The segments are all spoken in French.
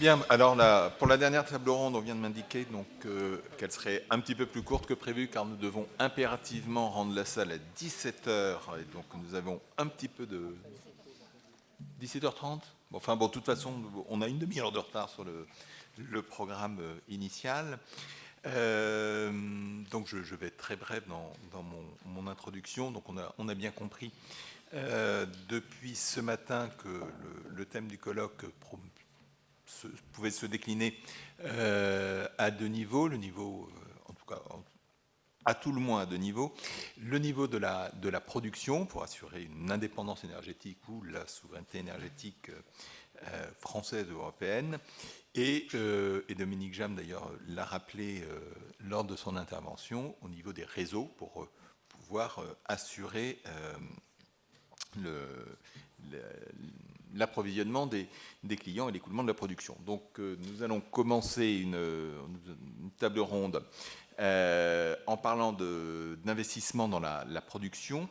Bien, alors là, pour la dernière table ronde, on vient de m'indiquer donc qu'elle serait un petit peu plus courte que prévu car nous devons impérativement rendre la salle à 17 heures et donc nous avons un petit peu de 17h30. Enfin bon, de toute façon, on a une demi-heure de retard sur le programme initial. Donc je vais être très bref dans mon introduction. Donc on a bien compris depuis ce matin que le thème du colloque pouvait se décliner à deux niveaux. Le niveau, en tout cas, à tout le moins à deux niveaux. Le niveau de la production pour assurer une indépendance énergétique ou la souveraineté énergétique française ou européenne. Et Dominique Jam, d'ailleurs, l'a rappelé lors de son intervention, au niveau des réseaux pour pouvoir assurer l'approvisionnement des clients et l'écoulement de la production. Donc nous allons commencer une table ronde en parlant d'investissement dans la production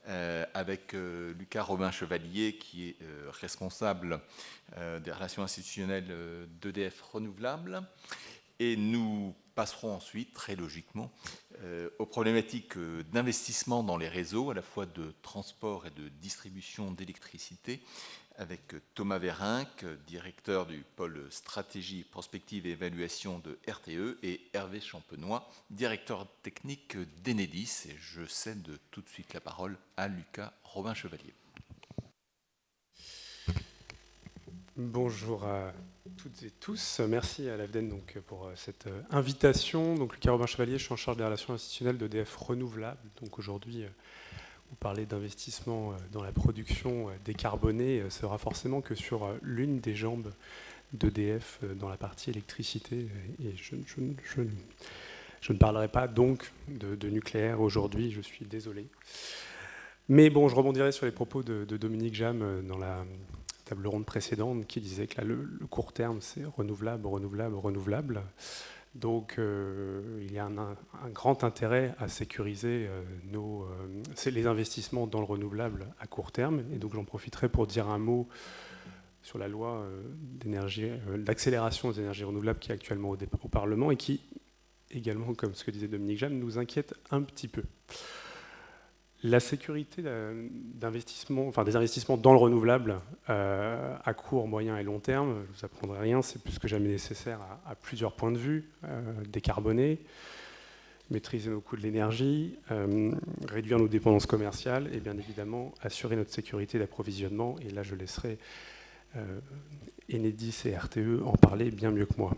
avec Lucas Robin-Chevalier qui est responsable des relations institutionnelles d'EDF Renouvelables. Et nous passerons ensuite, très logiquement, aux problématiques d'investissement dans les réseaux, à la fois de transport et de distribution d'électricité, avec Thomas Vérinck, directeur du pôle stratégie, prospective et évaluation de RTE, et Hervé Champenois, directeur technique d'Enedis. Et je cède tout de suite la parole à Lucas Robin-Chevalier. Bonjour à toutes et tous. Merci à l'AFDEN donc pour cette invitation. Donc Lucas Robin-Chevalier, je suis en charge des relations institutionnelles d'EDF Renouvelables. Donc aujourd'hui, vous parlez d'investissement dans la production décarbonée sera forcément que sur l'une des jambes d'EDF dans la partie électricité. Et je ne parlerai pas donc de nucléaire aujourd'hui, je suis désolé. Mais bon, je rebondirai sur les propos de Dominique Jam dans la table ronde précédente qui disait que là, le court terme, c'est renouvelable, renouvelable, renouvelable. Donc, il y a un grand intérêt à sécuriser les investissements dans le renouvelable à court terme. Et donc, j'en profiterai pour dire un mot sur la loi d'accélération des énergies renouvelables qui est actuellement au Parlement et qui, également, comme ce que disait Dominique Jam, nous inquiète un petit peu. La sécurité d'investissement, enfin des investissements dans le renouvelable à court, moyen et long terme, je ne vous apprendrai rien, c'est plus que jamais nécessaire à plusieurs points de vue. Décarboner, maîtriser nos coûts de l'énergie, réduire nos dépendances commerciales et bien évidemment assurer notre sécurité d'approvisionnement. Et là, je laisserai Enedis et RTE en parler bien mieux que moi.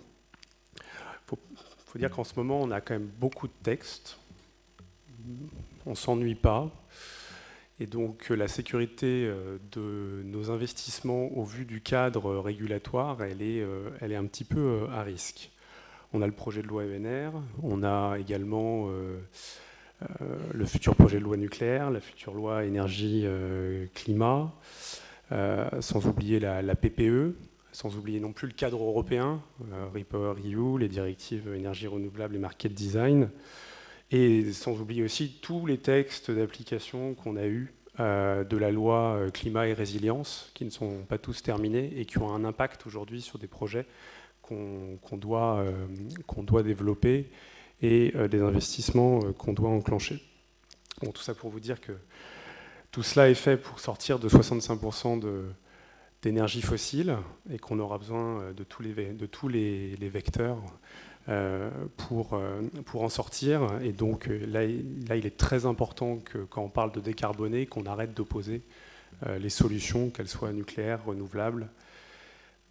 Il faut dire qu'en ce moment, on a quand même beaucoup de textes. On ne s'ennuie pas. Et donc la sécurité de nos investissements au vu du cadre régulatoire, elle est un petit peu à risque. On a le projet de loi ENR, on a également le futur projet de loi nucléaire, la future loi énergie-climat, sans oublier la PPE, sans oublier non plus le cadre européen, REPowerEU, les directives énergie renouvelable et market design. Et sans oublier aussi tous les textes d'application qu'on a eus de la loi climat et résilience, qui ne sont pas tous terminés et qui ont un impact aujourd'hui sur des projets qu'on doit développer et des investissements qu'on doit enclencher. Bon, tout ça pour vous dire que tout cela est fait pour sortir de 65% d'énergie fossile et qu'on aura besoin de tous les vecteurs pour en sortir. Et donc là, il est très important que quand on parle de décarboner, qu'on arrête d'opposer les solutions, qu'elles soient nucléaires, renouvelables,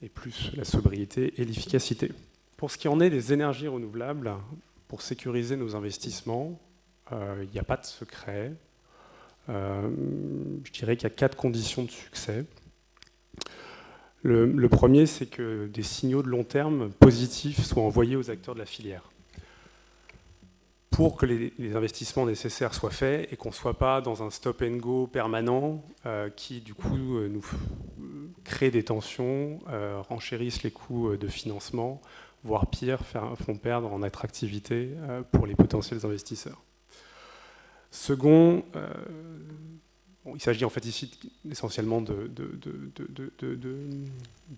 et plus la sobriété et l'efficacité. Pour ce qui en est des énergies renouvelables, pour sécuriser nos investissements, il n'y a pas de secret. Je dirais qu'il y a 4 conditions de succès. Le premier, c'est que des signaux de long terme positifs soient envoyés aux acteurs de la filière pour que les investissements nécessaires soient faits et qu'on ne soit pas dans un stop-and-go permanent qui, du coup, nous crée des tensions, renchérissent les coûts de financement, voire pire, font perdre en attractivité pour les potentiels investisseurs. Second, il s'agit en fait ici essentiellement de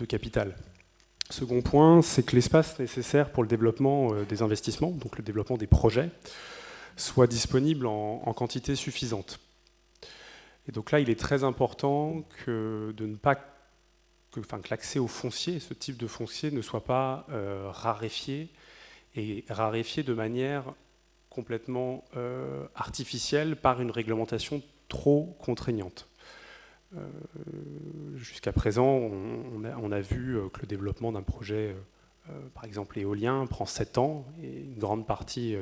capital. Second point, c'est que l'espace nécessaire pour le développement des investissements, donc le développement des projets, soit disponible en quantité suffisante. Et donc là, il est très important que l'accès au foncier, ce type de foncier, ne soit pas raréfié, et raréfié de manière complètement artificielle par une réglementation trop contraignante. Jusqu'à présent, on a vu que le développement d'un projet, par exemple éolien, prend 7 ans, et une grande partie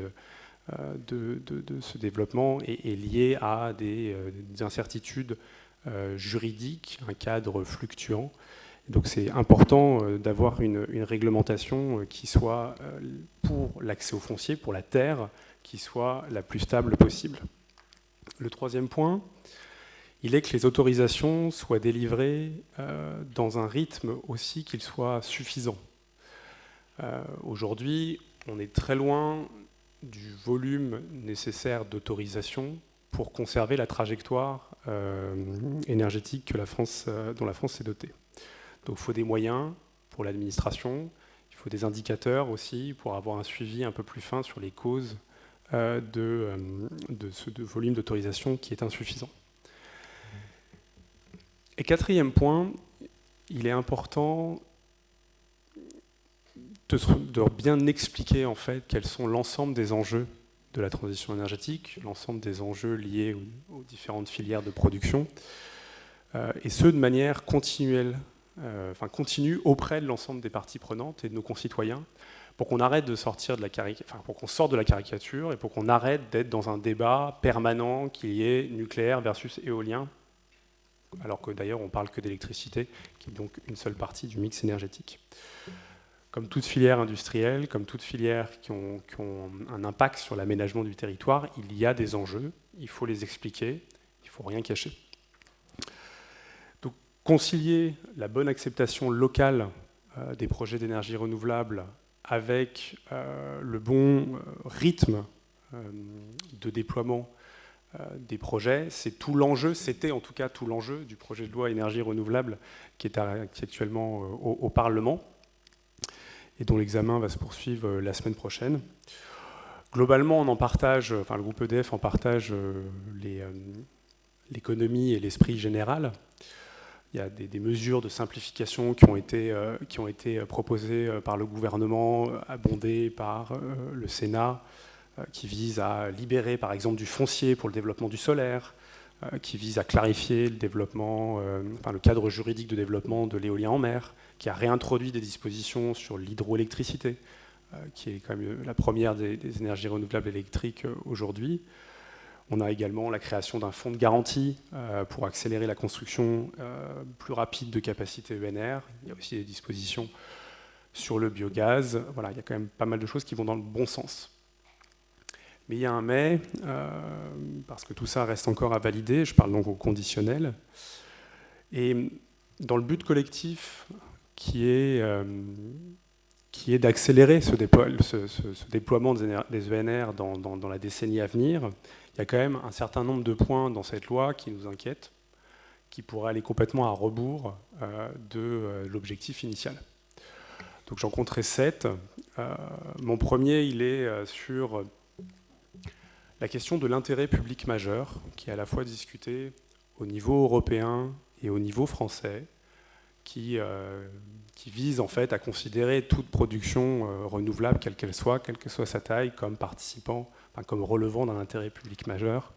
de ce développement est liée à des incertitudes juridiques, un cadre fluctuant. Donc c'est important d'avoir une réglementation qui soit, pour l'accès au foncier, pour la terre, qui soit la plus stable possible. Le troisième point, il est que les autorisations soient délivrées dans un rythme aussi qu'il soit suffisant. Aujourd'hui, on est très loin du volume nécessaire d'autorisation pour conserver la trajectoire énergétique que dont la France s'est dotée. Donc il faut des moyens pour l'administration, il faut des indicateurs aussi pour avoir un suivi un peu plus fin sur les causes de ce volume d'autorisation qui est insuffisant. Et quatrième point, il est important de bien expliquer en fait quels sont l'ensemble des enjeux de la transition énergétique, l'ensemble des enjeux liés aux différentes filières de production, et ce de manière continue auprès de l'ensemble des parties prenantes et de nos concitoyens, pour qu'on arrête de sortir de pour qu'on sorte de la caricature et pour qu'on arrête d'être dans un débat permanent qui est nucléaire versus éolien, alors que d'ailleurs on parle que d'électricité, qui est donc une seule partie du mix énergétique. Comme toute filière industrielle, comme toute filière qui ont un impact sur l'aménagement du territoire, il y a des enjeux, il faut les expliquer, il ne faut rien cacher. Donc concilier la bonne acceptation locale des projets d'énergie renouvelable avec le bon rythme de déploiement des projets, c'est tout l'enjeu, c'était en tout cas tout l'enjeu du projet de loi énergie renouvelable qui est actuellement au Parlement et dont l'examen va se poursuivre la semaine prochaine. Globalement, on en partage, le groupe EDF en partage l'économie et l'esprit général. Il y a des mesures de simplification qui ont été proposées par le gouvernement, abondées par le Sénat, qui visent à libérer par exemple du foncier pour le développement du solaire, qui visent à clarifier le cadre juridique de développement de l'éolien en mer, qui a réintroduit des dispositions sur l'hydroélectricité, qui est quand même la première des énergies renouvelables électriques aujourd'hui. On a également la création d'un fonds de garantie pour accélérer la construction plus rapide de capacités ENR. Il y a aussi des dispositions sur le biogaz. Voilà, il y a quand même pas mal de choses qui vont dans le bon sens. Mais il y a un mais, parce que tout ça reste encore à valider, je parle donc au conditionnel. Et dans le but collectif qui est d'accélérer ce déploiement des ENR dans la décennie à venir, il y a quand même un certain nombre de points dans cette loi qui nous inquiètent, qui pourraient aller complètement à rebours de l'objectif initial. Donc j'en compterai 7. Mon premier, il est sur la question de l'intérêt public majeur, qui est à la fois discuté au niveau européen et au niveau français, qui vise en fait à considérer toute production renouvelable, quelle que soit sa taille, comme comme relevant d'un intérêt public majeur,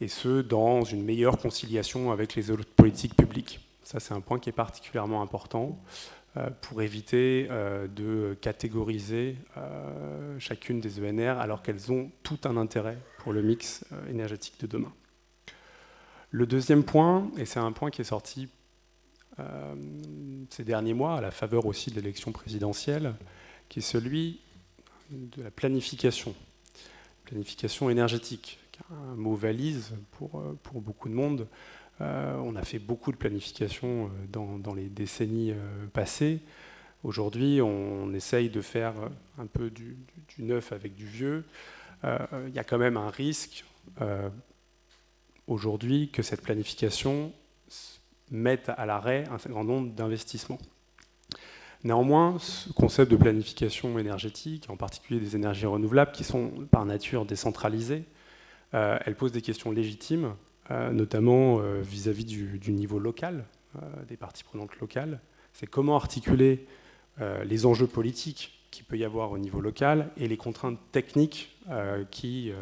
et ce, dans une meilleure conciliation avec les autres politiques publiques. Ça, c'est un point qui est particulièrement important pour éviter de catégoriser chacune des ENR alors qu'elles ont tout un intérêt pour le mix énergétique de demain. Le deuxième point, et c'est un point qui est sorti ces derniers mois, à la faveur aussi de l'élection présidentielle, qui est celui de la planification énergétique, un mot valise pour beaucoup de monde. On a fait beaucoup de planification dans les décennies passées. Aujourd'hui, on essaye de faire un peu du neuf avec du vieux. Il y a quand même un risque aujourd'hui que cette planification mette à l'arrêt un grand nombre d'investissements. Néanmoins, ce concept de planification énergétique, en particulier des énergies renouvelables, qui sont par nature décentralisées, elle pose des questions légitimes, notamment vis-à-vis du niveau local, des parties prenantes locales. C'est comment articuler les enjeux politiques qu'il peut y avoir au niveau local et les contraintes techniques qui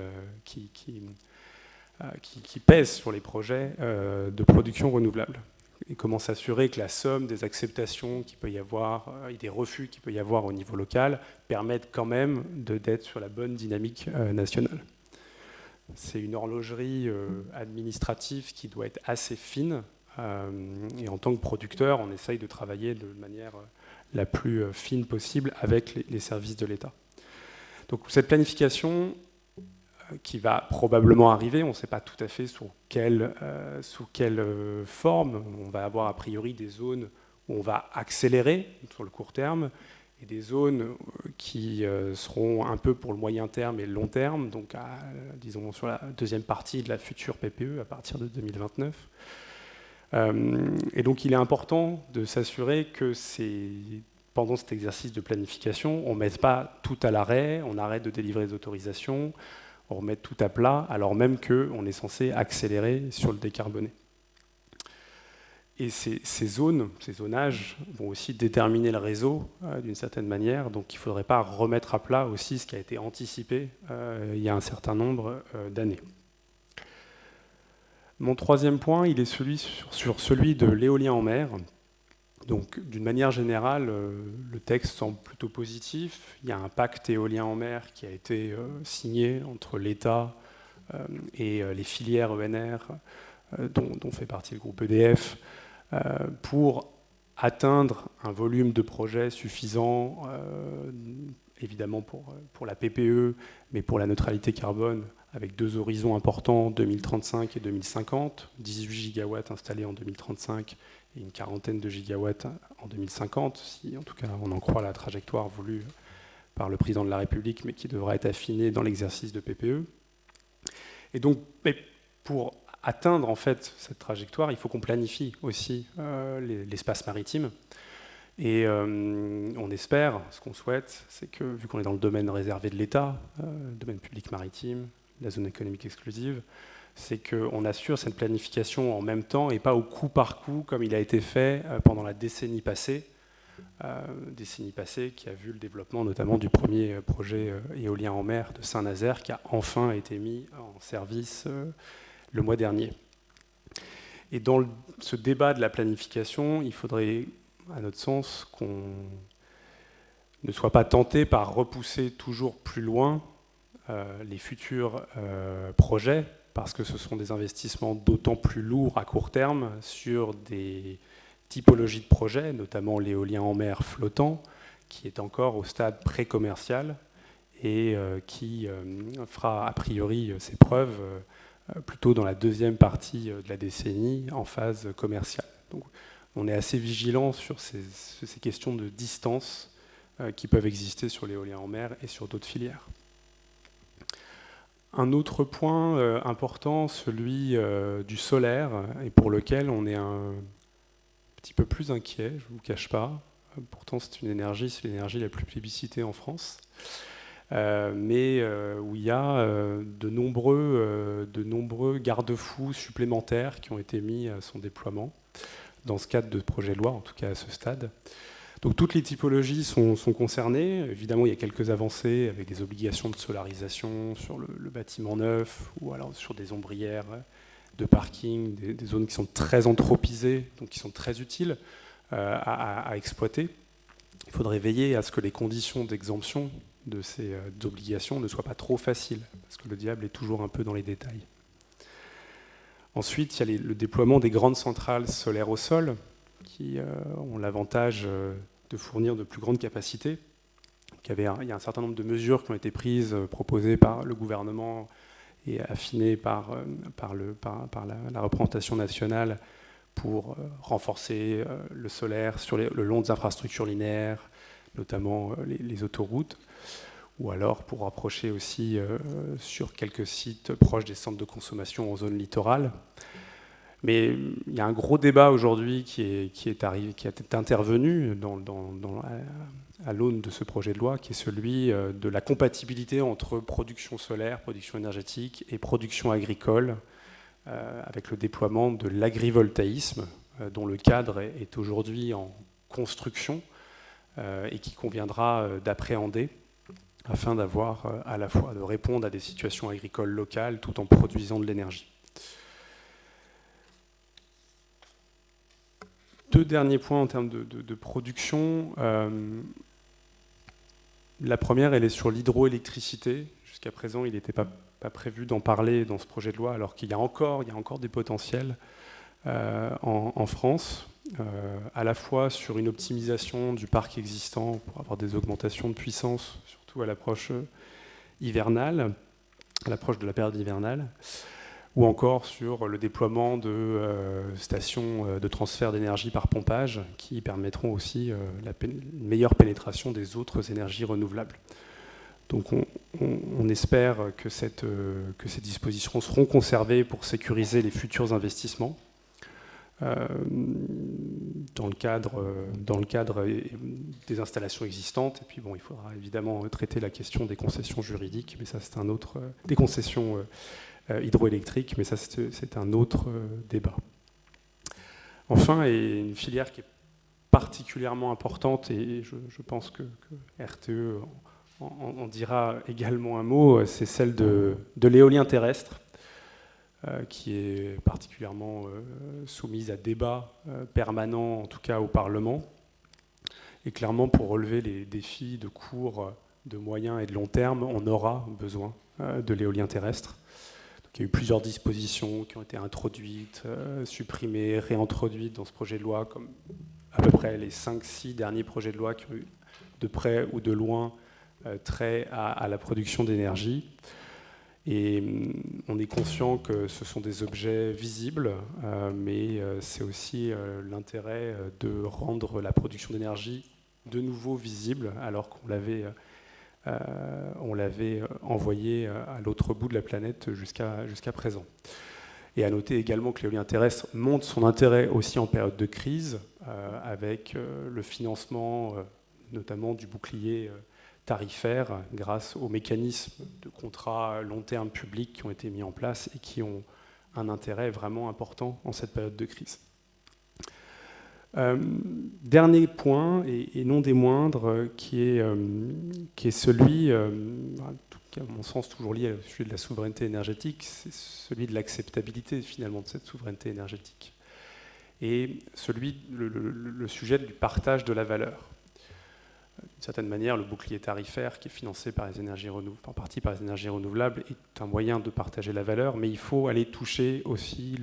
pèsent sur les projets de production renouvelable. Et comment s'assurer que la somme des acceptations qu'il peut y avoir et des refus qu'il peut y avoir au niveau local permettent quand même d'être sur la bonne dynamique nationale. C'est une horlogerie administrative qui doit être assez fine, et en tant que producteur, on essaye de travailler de manière la plus fine possible avec les services de l'État. Donc cette planification qui va probablement arriver, on ne sait pas tout à fait sous quelle forme. On va avoir a priori des zones où on va accélérer sur le court terme, et des zones qui seront un peu pour le moyen terme et le long terme, donc disons sur la deuxième partie de la future PPE à partir de 2029. Et donc il est important de s'assurer que pendant cet exercice de planification, on ne mette pas tout à l'arrêt, on arrête de délivrer des autorisations, on remet tout à plat, alors même qu'on est censé accélérer sur le décarboné. Et ces zonages vont aussi déterminer le réseau d'une certaine manière, donc il ne faudrait pas remettre à plat aussi ce qui a été anticipé il y a un certain nombre d'années. Mon troisième point, il est sur celui de l'éolien en mer. Donc, d'une manière générale, le texte semble plutôt positif. Il y a un pacte éolien en mer qui a été signé entre l'État et les filières ENR, dont fait partie le groupe EDF, pour atteindre un volume de projets suffisant, évidemment pour la PPE, mais pour la neutralité carbone, avec deux horizons importants, 2035 et 2050, 18 gigawatts installés en 2035 et une quarantaine de gigawatts en 2050, si en tout cas on en croit la trajectoire voulue par le président de la République, mais qui devra être affinée dans l'exercice de PPE. Et donc, pour atteindre en fait cette trajectoire, il faut qu'on planifie aussi l'espace maritime. Et on espère, ce qu'on souhaite, c'est que, vu qu'on est dans le domaine réservé de l'État, domaine public maritime, la zone économique exclusive, c'est qu'on assure cette planification en même temps et pas au coup par coup, comme il a été fait pendant la décennie passée qui a vu le développement notamment du premier projet éolien en mer de Saint-Nazaire, qui a enfin été mis en service le mois dernier. Et dans ce débat de la planification, il faudrait, à notre sens, qu'on ne soit pas tenté par repousser toujours plus loin les futurs projets, parce que ce sont des investissements d'autant plus lourds à court terme sur des typologies de projets, notamment l'éolien en mer flottant, qui est encore au stade pré-commercial et qui fera a priori ses preuves plutôt dans la deuxième partie de la décennie en phase commerciale. Donc, on est assez vigilant sur ces questions de distance qui peuvent exister sur l'éolien en mer et sur d'autres filières. Un autre point important, celui du solaire, et pour lequel on est un petit peu plus inquiet, je ne vous cache pas. Pourtant, c'est l'énergie la plus plébiscitée en France. Mais où il y a de nombreux garde-fous supplémentaires qui ont été mis à son déploiement dans ce cadre de projet de loi, en tout cas à ce stade. Donc toutes les typologies sont concernées. Évidemment, il y a quelques avancées avec des obligations de solarisation sur le bâtiment neuf ou alors sur des ombrières de parking, des zones qui sont très anthropisées, donc qui sont très utiles à exploiter. Il faudrait veiller à ce que les conditions d'exemption de ces obligations ne soient pas trop faciles, parce que le diable est toujours un peu dans les détails. Ensuite, il y a le déploiement des grandes centrales solaires au sol, qui ont l'avantage de fournir de plus grandes capacités. Il y a un certain nombre de mesures qui ont été prises, proposées par le gouvernement et affinées par la représentation nationale pour renforcer le solaire sur le long des infrastructures linéaires, notamment les autoroutes, ou alors pour rapprocher aussi sur quelques sites proches des centres de consommation en zone littorale. Mais il y a un gros débat aujourd'hui qui est intervenu à l'aune de ce projet de loi, qui est celui de la compatibilité entre production solaire, production énergétique et production agricole, avec le déploiement de l'agrivoltaïsme, dont le cadre est aujourd'hui en construction et qui conviendra d'appréhender afin d'avoir à la fois de répondre à des situations agricoles locales tout en produisant de l'énergie. Deux derniers points en termes de production. La première, elle est sur l'hydroélectricité. Jusqu'à présent, il n'était pas prévu d'en parler dans ce projet de loi, alors qu'il y a encore des potentiels en France, à la fois sur une optimisation du parc existant pour avoir des augmentations de puissance, surtout à l'approche hivernale, à l'approche de la période hivernale, ou encore sur le déploiement de stations de transfert d'énergie par pompage qui permettront aussi une meilleure pénétration des autres énergies renouvelables. Donc on espère que ces dispositions seront conservées pour sécuriser les futurs investissements dans le cadre des installations existantes. Et puis bon, il faudra évidemment traiter la question des concessions juridiques, mais ça c'est un autre... des concessions hydroélectriques, mais ça c'est un autre débat. Enfin, et une filière qui est particulièrement importante, et je pense que RTE en dira également un mot, c'est celle de l'éolien terrestre, qui est particulièrement soumise à débat permanent, en tout cas au Parlement. Et clairement, pour relever les défis de court, de moyen et de long terme, on aura besoin de l'éolien terrestre. Donc, il y a eu plusieurs dispositions qui ont été introduites, supprimées, réintroduites dans ce projet de loi, comme à peu près les 5-6 derniers projets de loi qui ont eu de près ou de loin trait à la production d'énergie. Et on est conscient que ce sont des objets visibles, mais c'est aussi l'intérêt de rendre la production d'énergie de nouveau visible, alors qu'on l'avait envoyé à l'autre bout de la planète jusqu'à présent. Et à noter également que l'éolien terrestre montre son intérêt aussi en période de crise, avec le financement notamment du bouclier tarifaires grâce aux mécanismes de contrats long terme publics qui ont été mis en place et qui ont un intérêt vraiment important en cette période de crise. Dernier point, et non des moindres, qui est celui, à mon sens toujours lié à celui de la souveraineté énergétique, c'est celui de l'acceptabilité finalement de cette souveraineté énergétique. Et le sujet du partage de la valeur. D'une certaine manière, le bouclier tarifaire qui est financé par les énergies en partie par les énergies renouvelables est un moyen de partager la valeur, mais il faut aller toucher aussi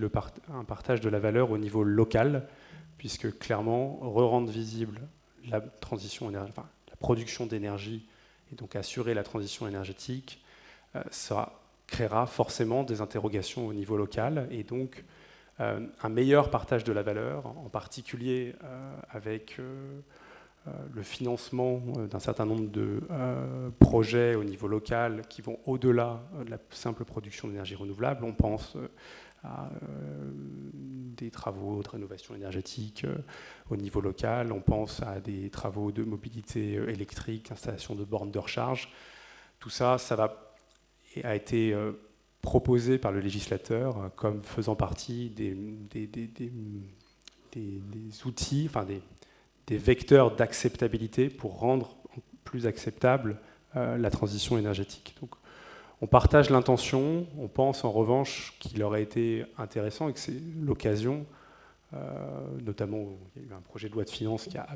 un partage de la valeur au niveau local, puisque clairement, rendre visible la transition la production d'énergie et donc assurer la transition énergétique, ça créera forcément des interrogations au niveau local et donc un meilleur partage de la valeur, en particulier avec le financement d'un certain nombre de projets au niveau local qui vont au-delà de la simple production d'énergie renouvelable. On pense à des travaux de rénovation énergétique au niveau local, on pense à des travaux de mobilité électrique, installation de bornes de recharge. Tout ça, a été proposé par le législateur comme faisant partie des outils, enfin des vecteurs d'acceptabilité pour rendre plus acceptable la transition énergétique. Donc, on partage l'intention, on pense en revanche qu'il aurait été intéressant et que c'est l'occasion, notamment il y a eu un projet de loi de finances qui a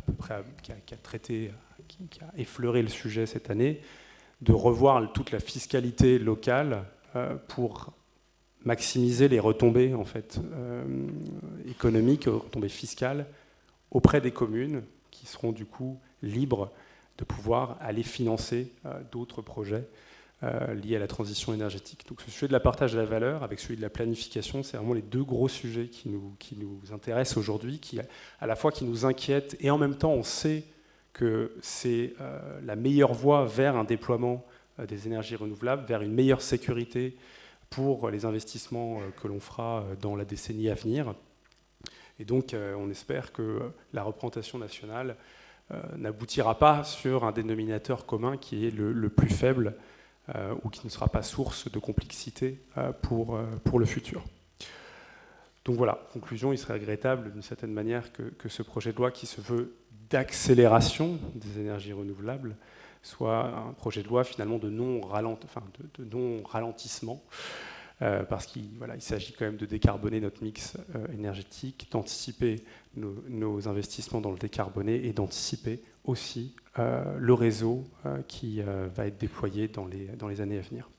effleuré le sujet cette année, de revoir toute la fiscalité locale pour maximiser les retombées en fait, économiques, les retombées fiscales auprès des communes qui seront du coup libres de pouvoir aller financer d'autres projets liés à la transition énergétique. Donc ce sujet de la partage de la valeur avec celui de la planification, c'est vraiment les deux gros sujets qui nous intéressent aujourd'hui, qui à la fois qui nous inquiètent et en même temps on sait que c'est la meilleure voie vers un déploiement des énergies renouvelables, vers une meilleure sécurité pour les investissements que l'on fera dans la décennie à venir. Et donc, on espère que la représentation nationale n'aboutira pas sur un dénominateur commun qui est le plus faible ou qui ne sera pas source de complexité pour le futur. Donc voilà, conclusion, il serait regrettable d'une certaine manière que ce projet de loi qui se veut d'accélération des énergies renouvelables soit un projet de loi finalement de non-ralentissement, parce qu'il s'agit quand même de décarboner notre mix énergétique, d'anticiper nos investissements dans le décarboné et d'anticiper aussi le réseau qui va être déployé dans les années à venir.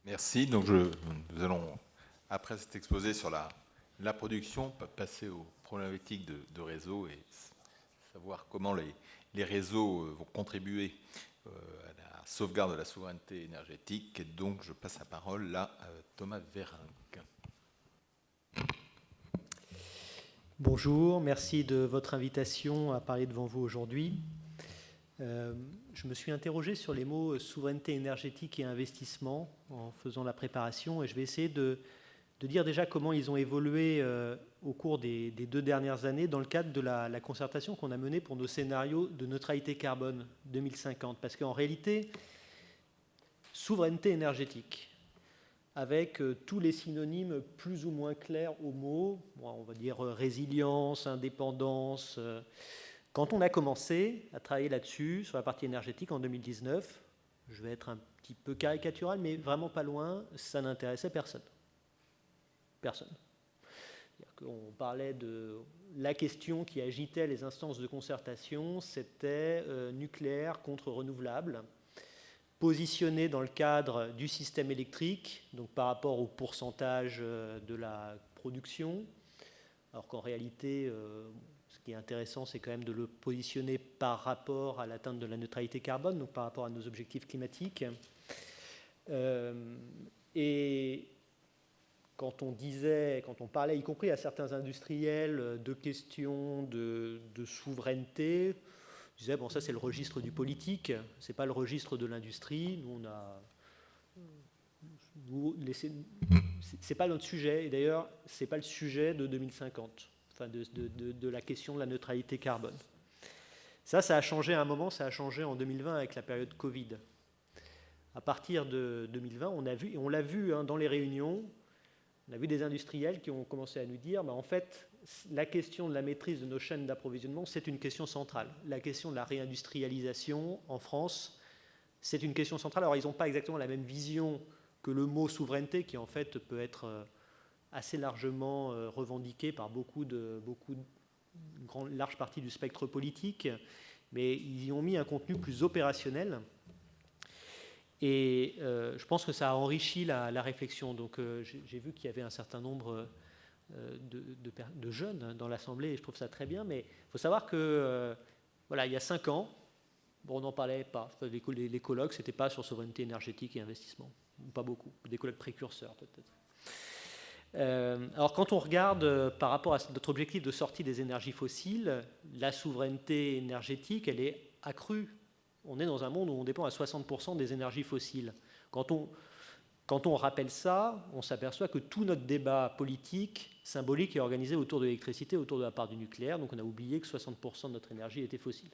Merci. Donc nous allons, après cet exposé sur la production, passer aux problématiques de réseau et savoir comment les réseaux vont contribuer à la sauvegarde de la souveraineté énergétique. Et donc, je passe la parole à Thomas Vérinck. Bonjour, merci de votre invitation à parler devant vous aujourd'hui. Je me suis interrogé sur les mots souveraineté énergétique et investissement en faisant la préparation, et je vais essayer de dire déjà comment ils ont évolué au cours des 2 dernières années dans le cadre de la concertation qu'on a menée pour nos scénarios de neutralité carbone 2050. Parce qu'en réalité, souveraineté énergétique, avec tous les synonymes plus ou moins clairs aux mots, on va dire résilience, indépendance. Quand on a commencé à travailler là-dessus, sur la partie énergétique en 2019, je vais être un petit peu caricatural, mais vraiment pas loin, ça n'intéressait personne. Personne. On parlait de la question qui agitait les instances de concertation, c'était nucléaire contre renouvelable, positionné dans le cadre du système électrique, donc par rapport au pourcentage de la production, alors qu'en réalité, ce qui est intéressant, c'est quand même de le positionner par rapport à l'atteinte de la neutralité carbone, donc par rapport à nos objectifs climatiques. Et quand on parlait, y compris à certains industriels, de questions de souveraineté, je disais, bon, ça c'est le registre du politique, c'est pas le registre de l'industrie. C'est pas notre sujet, et d'ailleurs, c'est pas le sujet de 2050, enfin de la question de la neutralité carbone. Ça a changé à un moment, ça a changé en 2020 avec la période Covid. À partir de 2020, on l'a vu dans les réunions, on a vu des industriels qui ont commencé à nous dire, en fait, la question de la maîtrise de nos chaînes d'approvisionnement, c'est une question centrale. La question de la réindustrialisation en France, c'est une question centrale. Alors, ils n'ont pas exactement la même vision que le mot souveraineté, qui en fait peut être assez largement revendiqué par une large partie du spectre politique, mais ils y ont mis un contenu plus opérationnel. Et je pense que ça a enrichi la réflexion. Donc j'ai vu qu'il y avait un certain nombre de jeunes dans l'Assemblée, et je trouve ça très bien, mais il faut savoir que il y a 5 ans, on n'en parlait pas. Les colloques, ce n'était pas sur souveraineté énergétique et investissement, pas beaucoup, des colloques précurseurs peut-être. Alors quand on regarde par rapport à notre objectif de sortie des énergies fossiles, la souveraineté énergétique, elle est accrue. On est dans un monde où on dépend à 60% des énergies fossiles. Quand on rappelle ça, on s'aperçoit que tout notre débat politique, symbolique, est organisé autour de l'électricité, autour de la part du nucléaire. Donc on a oublié que 60% de notre énergie était fossile.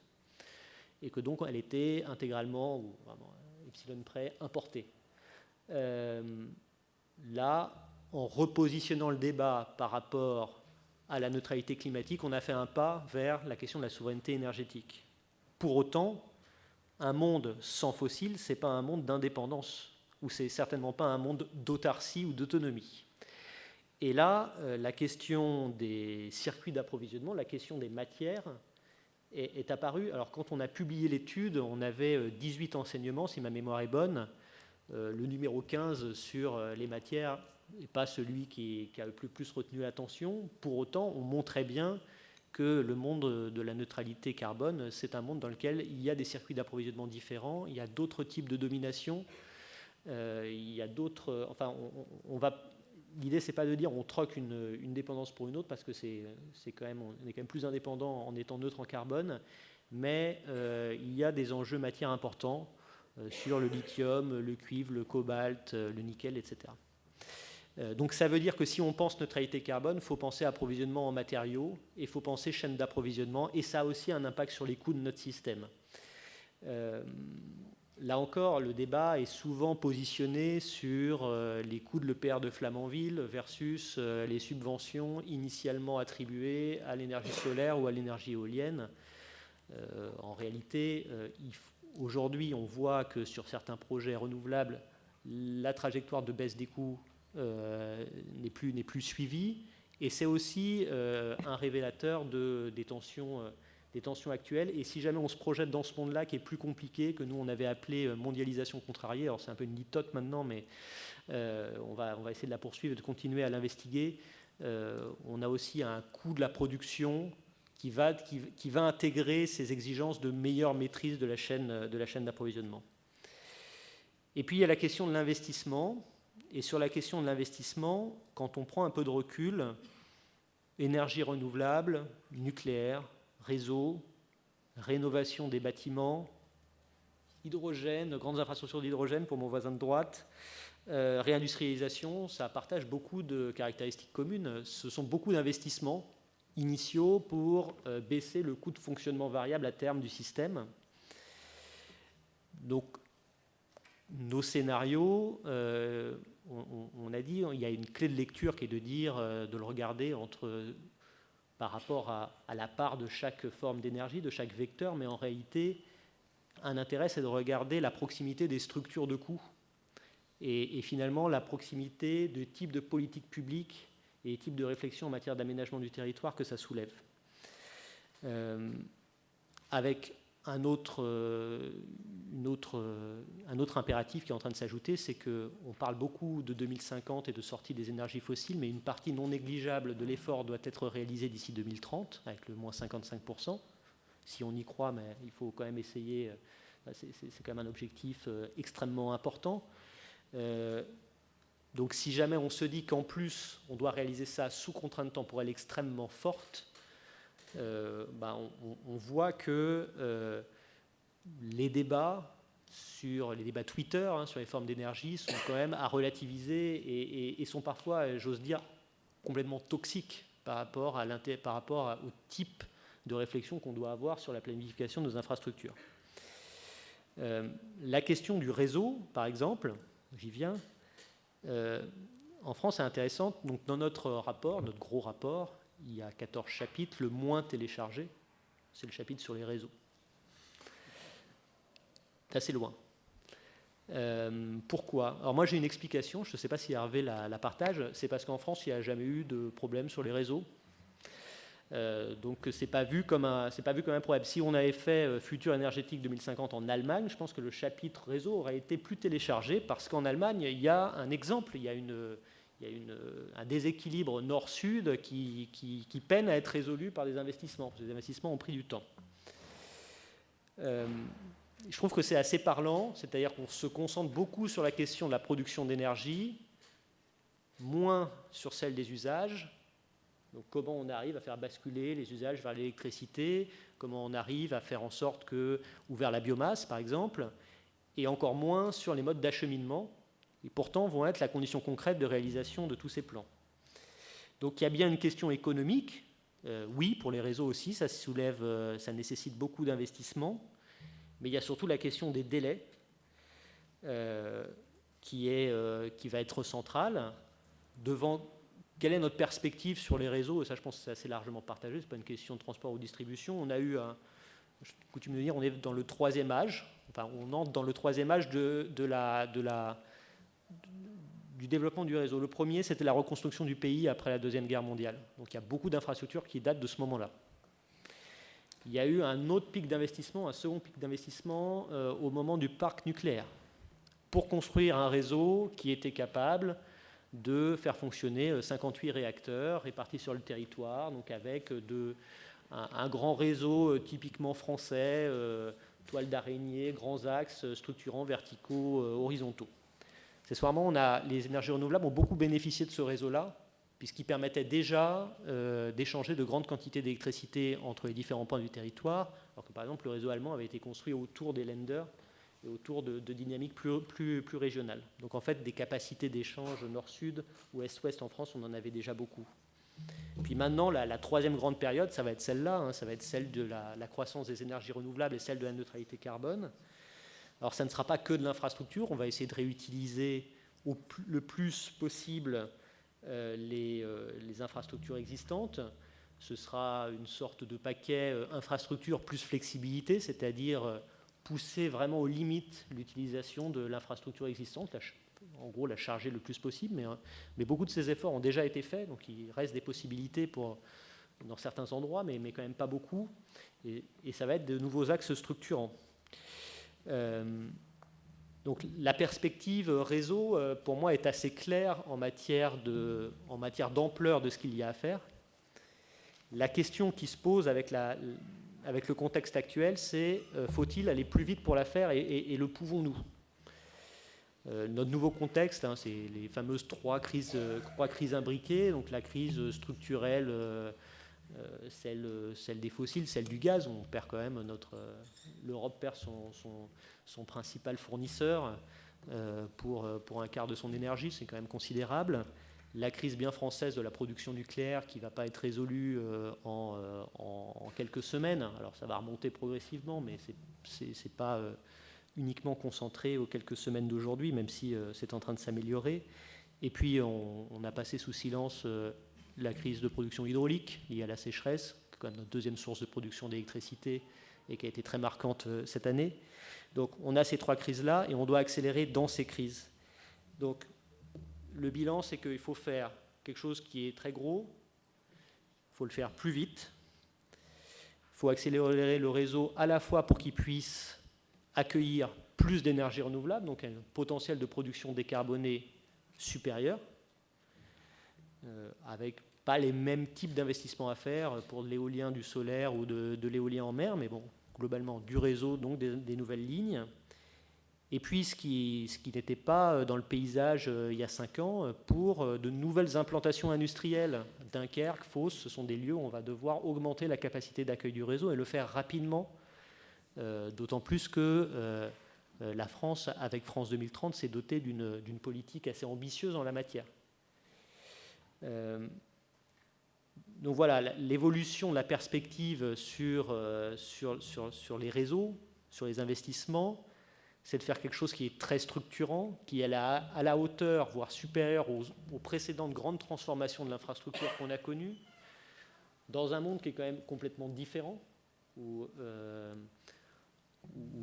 Et que donc elle était intégralement, ou vraiment epsilon près, importée. Là, en repositionnant le débat par rapport à la neutralité climatique, on a fait un pas vers la question de la souveraineté énergétique. Pour autant, un monde sans fossiles, ce n'est pas un monde d'indépendance, ou c'est certainement pas un monde d'autarcie ou d'autonomie. Et là, la question des circuits d'approvisionnement, la question des matières est apparue. Alors quand on a publié l'étude, on avait 18 enseignements, si ma mémoire est bonne. Le numéro 15 sur les matières n'est pas celui qui a le plus retenu l'attention. Pour autant, on montrait bien que le monde de la neutralité carbone, c'est un monde dans lequel il y a des circuits d'approvisionnement différents, il y a d'autres types de domination, il y a d'autres... Enfin, l'idée, c'est pas de dire on troque une dépendance pour une autre, parce que on est quand même plus indépendant en étant neutre en carbone, mais il y a des enjeux matières importants sur le lithium, le cuivre, le cobalt, le nickel, etc. Donc ça veut dire que si on pense neutralité carbone, il faut penser approvisionnement en matériaux et il faut penser chaîne d'approvisionnement, et ça a aussi un impact sur les coûts de notre système. Là encore, le débat est souvent positionné sur les coûts de l'EPR de Flamanville versus les subventions initialement attribuées à l'énergie solaire ou à l'énergie éolienne. En réalité, aujourd'hui, on voit que sur certains projets renouvelables, la trajectoire de baisse des coûts n'est plus suivie, et c'est aussi un révélateur des tensions actuelles. Et si jamais on se projette dans ce monde-là qui est plus compliqué, que nous on avait appelé mondialisation contrariée, alors c'est un peu une litote maintenant, mais on va essayer de la poursuivre et de continuer à l'investiguer. On a aussi un coût de la production qui va intégrer ces exigences de meilleure maîtrise de la chaîne d'approvisionnement. Et puis il y a la question de l'investissement. Et sur la question de l'investissement, quand on prend un peu de recul, énergie renouvelable, nucléaire, réseau, rénovation des bâtiments, hydrogène, grandes infrastructures d'hydrogène pour mon voisin de droite, réindustrialisation, ça partage beaucoup de caractéristiques communes. Ce sont beaucoup d'investissements initiaux pour baisser le coût de fonctionnement variable à terme du système. Donc, nos scénarios, on a dit, il y a une clé de lecture qui est de dire, de le regarder par rapport à la part de chaque forme d'énergie, de chaque vecteur, mais en réalité, un intérêt, c'est de regarder la proximité des structures de coûts et finalement la proximité du type de politique publique et des types de réflexion en matière d'aménagement du territoire que ça soulève. Avec un autre impératif qui est en train de s'ajouter, c'est qu'on parle beaucoup de 2050 et de sortie des énergies fossiles, mais une partie non négligeable de l'effort doit être réalisée d'ici 2030, avec le moins 55%. Si on y croit, mais il faut quand même essayer, c'est quand même un objectif extrêmement important. Donc si jamais on se dit qu'en plus, on doit réaliser ça sous contrainte temporelle extrêmement forte, on voit que les débats Twitter sur les formes d'énergie sont quand même à relativiser et sont parfois, j'ose dire, complètement toxiques par rapport au type de réflexion qu'on doit avoir sur la planification de nos infrastructures. La question du réseau, par exemple, j'y viens, en France est intéressante. Donc, dans notre rapport, notre gros rapport, il y a 14 chapitres. Le moins téléchargé, c'est le chapitre sur les réseaux. C'est assez loin. Pourquoi ? Alors moi j'ai une explication, je ne sais pas si Hervé la partage, c'est parce qu'en France il n'y a jamais eu de problème sur les réseaux. Donc c'est pas vu comme un problème. Si on avait fait Futur énergétique 2050 en Allemagne, je pense que le chapitre réseau aurait été plus téléchargé, parce qu'en Allemagne il y a un exemple, il y a un déséquilibre nord-sud qui peine à être résolu par des investissements. Ces investissements ont pris du temps. Je trouve que c'est assez parlant, c'est-à-dire qu'on se concentre beaucoup sur la question de la production d'énergie, moins sur celle des usages. Donc comment on arrive à faire basculer les usages vers l'électricité, comment on arrive à faire en sorte que, ou vers la biomasse par exemple, et encore moins sur les modes d'acheminement, et pourtant vont être la condition concrète de réalisation de tous ces plans. Donc il y a bien une question économique, oui, pour les réseaux aussi, ça nécessite beaucoup d'investissements, mais il y a surtout la question des délais qui va être centrale devant quelle est notre perspective sur les réseaux. Et ça, je pense que c'est assez largement partagé, ce n'est pas une question de transport ou distribution. On a eu, je coutume de dire, on est dans le troisième âge, enfin on entre dans le troisième âge du développement du réseau. Le premier, c'était la reconstruction du pays après la Deuxième Guerre mondiale. Donc il y a beaucoup d'infrastructures qui datent de ce moment-là. Il y a eu un autre pic d'investissement, un second pic d'investissement au moment du parc nucléaire, pour construire un réseau qui était capable de faire fonctionner 58 réacteurs répartis sur le territoire, donc avec un grand réseau typiquement français, toile d'araignée, grands axes structurants, verticaux, horizontaux. Accessoirement, les énergies renouvelables ont beaucoup bénéficié de ce réseau-là, puisqu'il permettait déjà d'échanger de grandes quantités d'électricité entre les différents points du territoire, alors que par exemple le réseau allemand avait été construit autour des Länder et autour de dynamiques plus régionales. Donc en fait, des capacités d'échange nord-sud ou est-ouest en France, on en avait déjà beaucoup. Puis maintenant, la troisième grande période, ça va être celle-là, ça va être celle de la croissance des énergies renouvelables et celle de la neutralité carbone. Alors ça ne sera pas que de l'infrastructure, on va essayer de réutiliser le plus possible les infrastructures existantes. Ce sera une sorte de paquet infrastructure plus flexibilité, c'est-à-dire pousser vraiment aux limites l'utilisation de l'infrastructure existante, en gros la charger le plus possible, mais beaucoup de ces efforts ont déjà été faits, donc il reste des possibilités dans certains endroits, mais quand même pas beaucoup, et ça va être de nouveaux axes structurants. Donc la perspective réseau, pour moi, est assez claire en matière d'ampleur de ce qu'il y a à faire. La question qui se pose avec le contexte actuel, c'est faut-il aller plus vite pour la faire et le pouvons-nous ? Notre nouveau contexte, c'est les fameuses trois crises imbriquées, donc la crise structurelle, celle des fossiles, celle du gaz. On perd quand même l'Europe perd son principal fournisseur pour un quart de son énergie, c'est quand même considérable. La crise bien française de la production nucléaire qui ne va pas être résolue en quelques semaines. Alors ça va remonter progressivement, mais c'est pas uniquement concentré aux quelques semaines d'aujourd'hui, même si c'est en train de s'améliorer. Et puis on a passé sous silence la crise de production hydraulique liée à la sécheresse, qui est notre deuxième source de production d'électricité et qui a été très marquante cette année. Donc on a ces trois crises-là et on doit accélérer dans ces crises. Donc le bilan, c'est qu'il faut faire quelque chose qui est très gros, il faut le faire plus vite, il faut accélérer le réseau à la fois pour qu'il puisse accueillir plus d'énergie renouvelable, donc un potentiel de production décarbonée supérieur, avec pas les mêmes types d'investissements à faire pour de l'éolien, du solaire ou de l'éolien en mer, mais bon, globalement du réseau, donc des nouvelles lignes. Et puis ce qui n'était pas dans le paysage il y a 5 ans, pour de nouvelles implantations industrielles. Dunkerque, Fos, ce sont des lieux où on va devoir augmenter la capacité d'accueil du réseau et le faire rapidement, d'autant plus que la France, avec France 2030, s'est dotée d'une politique assez ambitieuse en la matière. Donc voilà, l'évolution de la perspective sur les réseaux, sur les investissements, c'est de faire quelque chose qui est très structurant, qui est à la hauteur, voire supérieure aux précédentes grandes transformations de l'infrastructure qu'on a connues, dans un monde qui est quand même complètement différent, où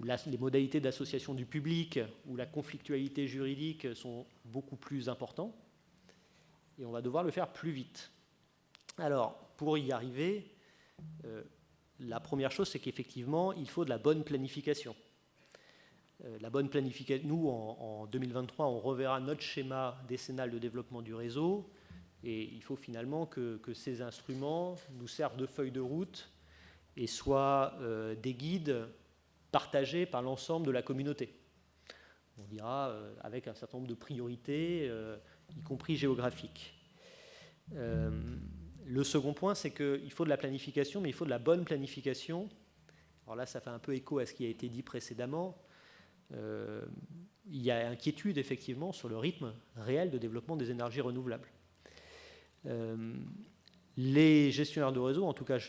les modalités d'association du public, où la conflictualité juridique sont beaucoup plus importantes, et on va devoir le faire plus vite. Alors, pour y arriver, la première chose, c'est qu'effectivement, il faut de la bonne planification. La bonne planification, nous, en 2023, on reverra notre schéma décennal de développement du réseau, et il faut finalement que ces instruments nous servent de feuille de route et soient des guides partagés par l'ensemble de la communauté. On dira avec un certain nombre de priorités, y compris géographiques. Le second point, c'est qu'il faut de la planification, mais il faut de la bonne planification. Alors là, ça fait un peu écho à ce qui a été dit précédemment. Il y a inquiétude, effectivement, sur le rythme réel de développement des énergies renouvelables. Les gestionnaires de réseau, en tout cas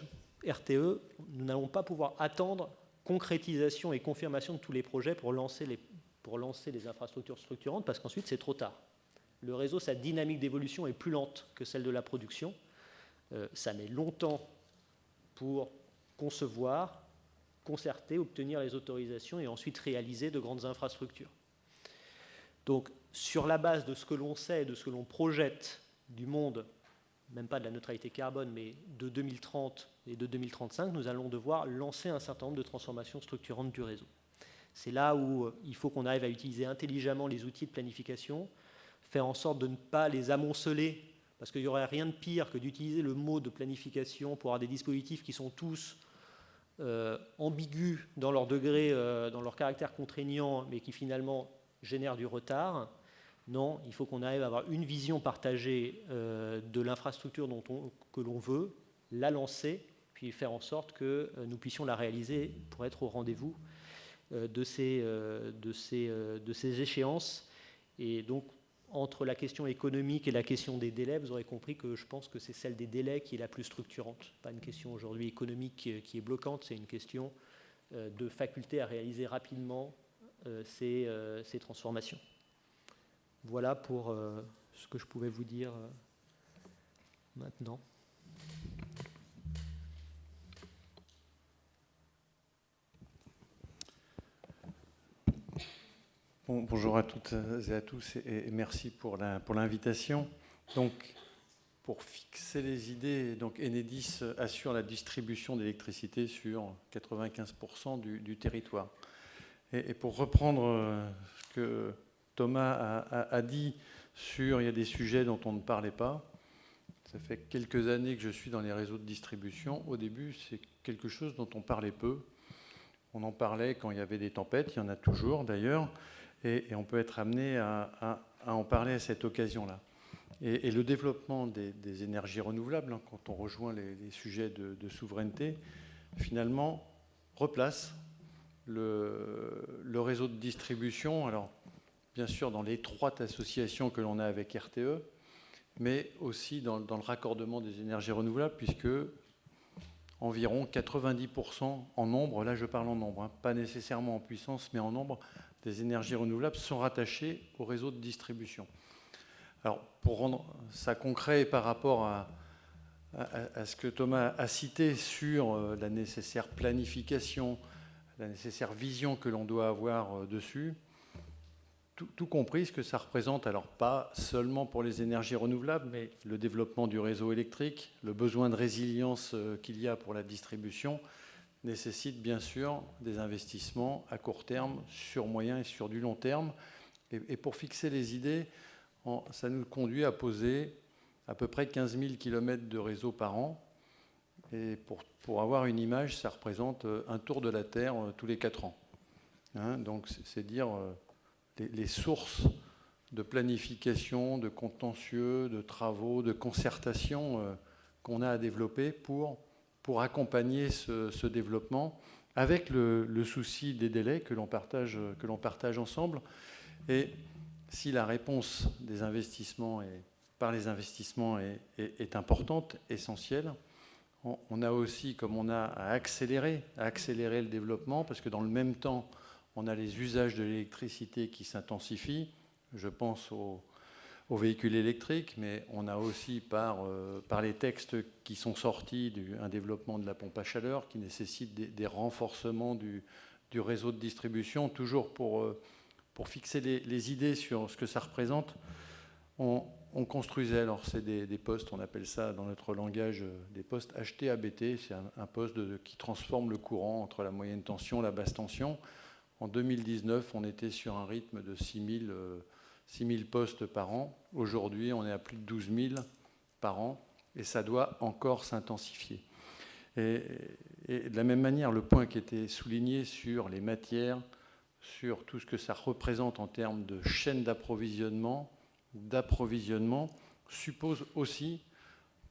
RTE, nous n'allons pas pouvoir attendre concrétisation et confirmation de tous les projets pour lancer les infrastructures structurantes, parce qu'ensuite, c'est trop tard. Le réseau, sa dynamique d'évolution est plus lente que celle de la production. Ça met longtemps pour concevoir, concerter, obtenir les autorisations et ensuite réaliser de grandes infrastructures. Donc, sur la base de ce que l'on sait, de ce que l'on projette du monde, même pas de la neutralité carbone, mais de 2030 et de 2035, nous allons devoir lancer un certain nombre de transformations structurantes du réseau. C'est là où il faut qu'on arrive à utiliser intelligemment les outils de planification, faire en sorte de ne pas les amonceler, parce qu'il n'y aurait rien de pire que d'utiliser le mot de planification pour avoir des dispositifs qui sont tous ambigus dans leur degré, dans leur caractère contraignant, mais qui finalement génèrent du retard. Non, il faut qu'on arrive à avoir une vision partagée de l'infrastructure que l'on veut, la lancer, puis faire en sorte que nous puissions la réaliser pour être au rendez-vous de ces échéances. Et donc, entre la question économique et la question des délais, vous aurez compris que je pense que c'est celle des délais qui est la plus structurante. Pas une question aujourd'hui économique qui est bloquante, c'est une question de faculté à réaliser rapidement ces transformations. Voilà pour ce que je pouvais vous dire maintenant. Bon, bonjour à toutes et à tous et merci pour l'invitation. Donc, pour fixer les idées, donc Enedis assure la distribution d'électricité sur 95% du territoire. Et pour reprendre ce que Thomas a dit sur il y a des sujets dont on ne parlait pas, ça fait quelques années que je suis dans les réseaux de distribution. Au début, c'est quelque chose dont on parlait peu. On en parlait quand il y avait des tempêtes, il y en a toujours d'ailleurs. Et on peut être amené à en parler à cette occasion-là. Et le développement des énergies renouvelables, hein, quand on rejoint les sujets de souveraineté, finalement, replace le réseau de distribution, alors bien sûr dans l'étroite association que l'on a avec RTE, mais aussi dans le raccordement des énergies renouvelables, puisque environ 90% en nombre, là je parle en nombre, hein, pas nécessairement en puissance, mais en nombre, des énergies renouvelables sont rattachées au réseau de distribution. Alors, pour rendre ça concret par rapport à ce que Thomas a cité sur la nécessaire planification, la nécessaire vision que l'on doit avoir dessus, tout compris ce que ça représente, alors pas seulement pour les énergies renouvelables, mais le développement du réseau électrique, le besoin de résilience qu'il y a pour la distribution, nécessite bien sûr des investissements à court terme, sur moyen et sur du long terme. Et pour fixer les idées, ça nous conduit à poser à peu près 15 000 km de réseau par an. Et pour avoir une image, ça représente un tour de la Terre tous les 4 ans. Hein, donc c'est dire les sources de planification, de contentieux, de travaux, de concertation qu'on a à développer pour accompagner ce développement, avec le souci des délais que l'on partage ensemble. Et si la réponse des investissements par les investissements est importante, essentielle, on a aussi, comme on a à accélérer le développement, parce que dans le même temps, on a les usages de l'électricité qui s'intensifient. Je pense aux véhicules électriques, mais on a aussi par les textes qui sont sortis un développement de la pompe à chaleur qui nécessite des renforcements du réseau de distribution. Toujours pour fixer les idées sur ce que ça représente, on construisait, alors c'est des postes, on appelle ça dans notre langage des postes HT-ABT, c'est un poste qui transforme le courant entre la moyenne tension et la basse tension. En 2019, on était sur un rythme de 6 000 postes par an. Aujourd'hui, on est à plus de 12 000 par an et ça doit encore s'intensifier. Et de la même manière, le point qui était souligné sur les matières, sur tout ce que ça représente en termes de chaîne d'approvisionnement, suppose aussi,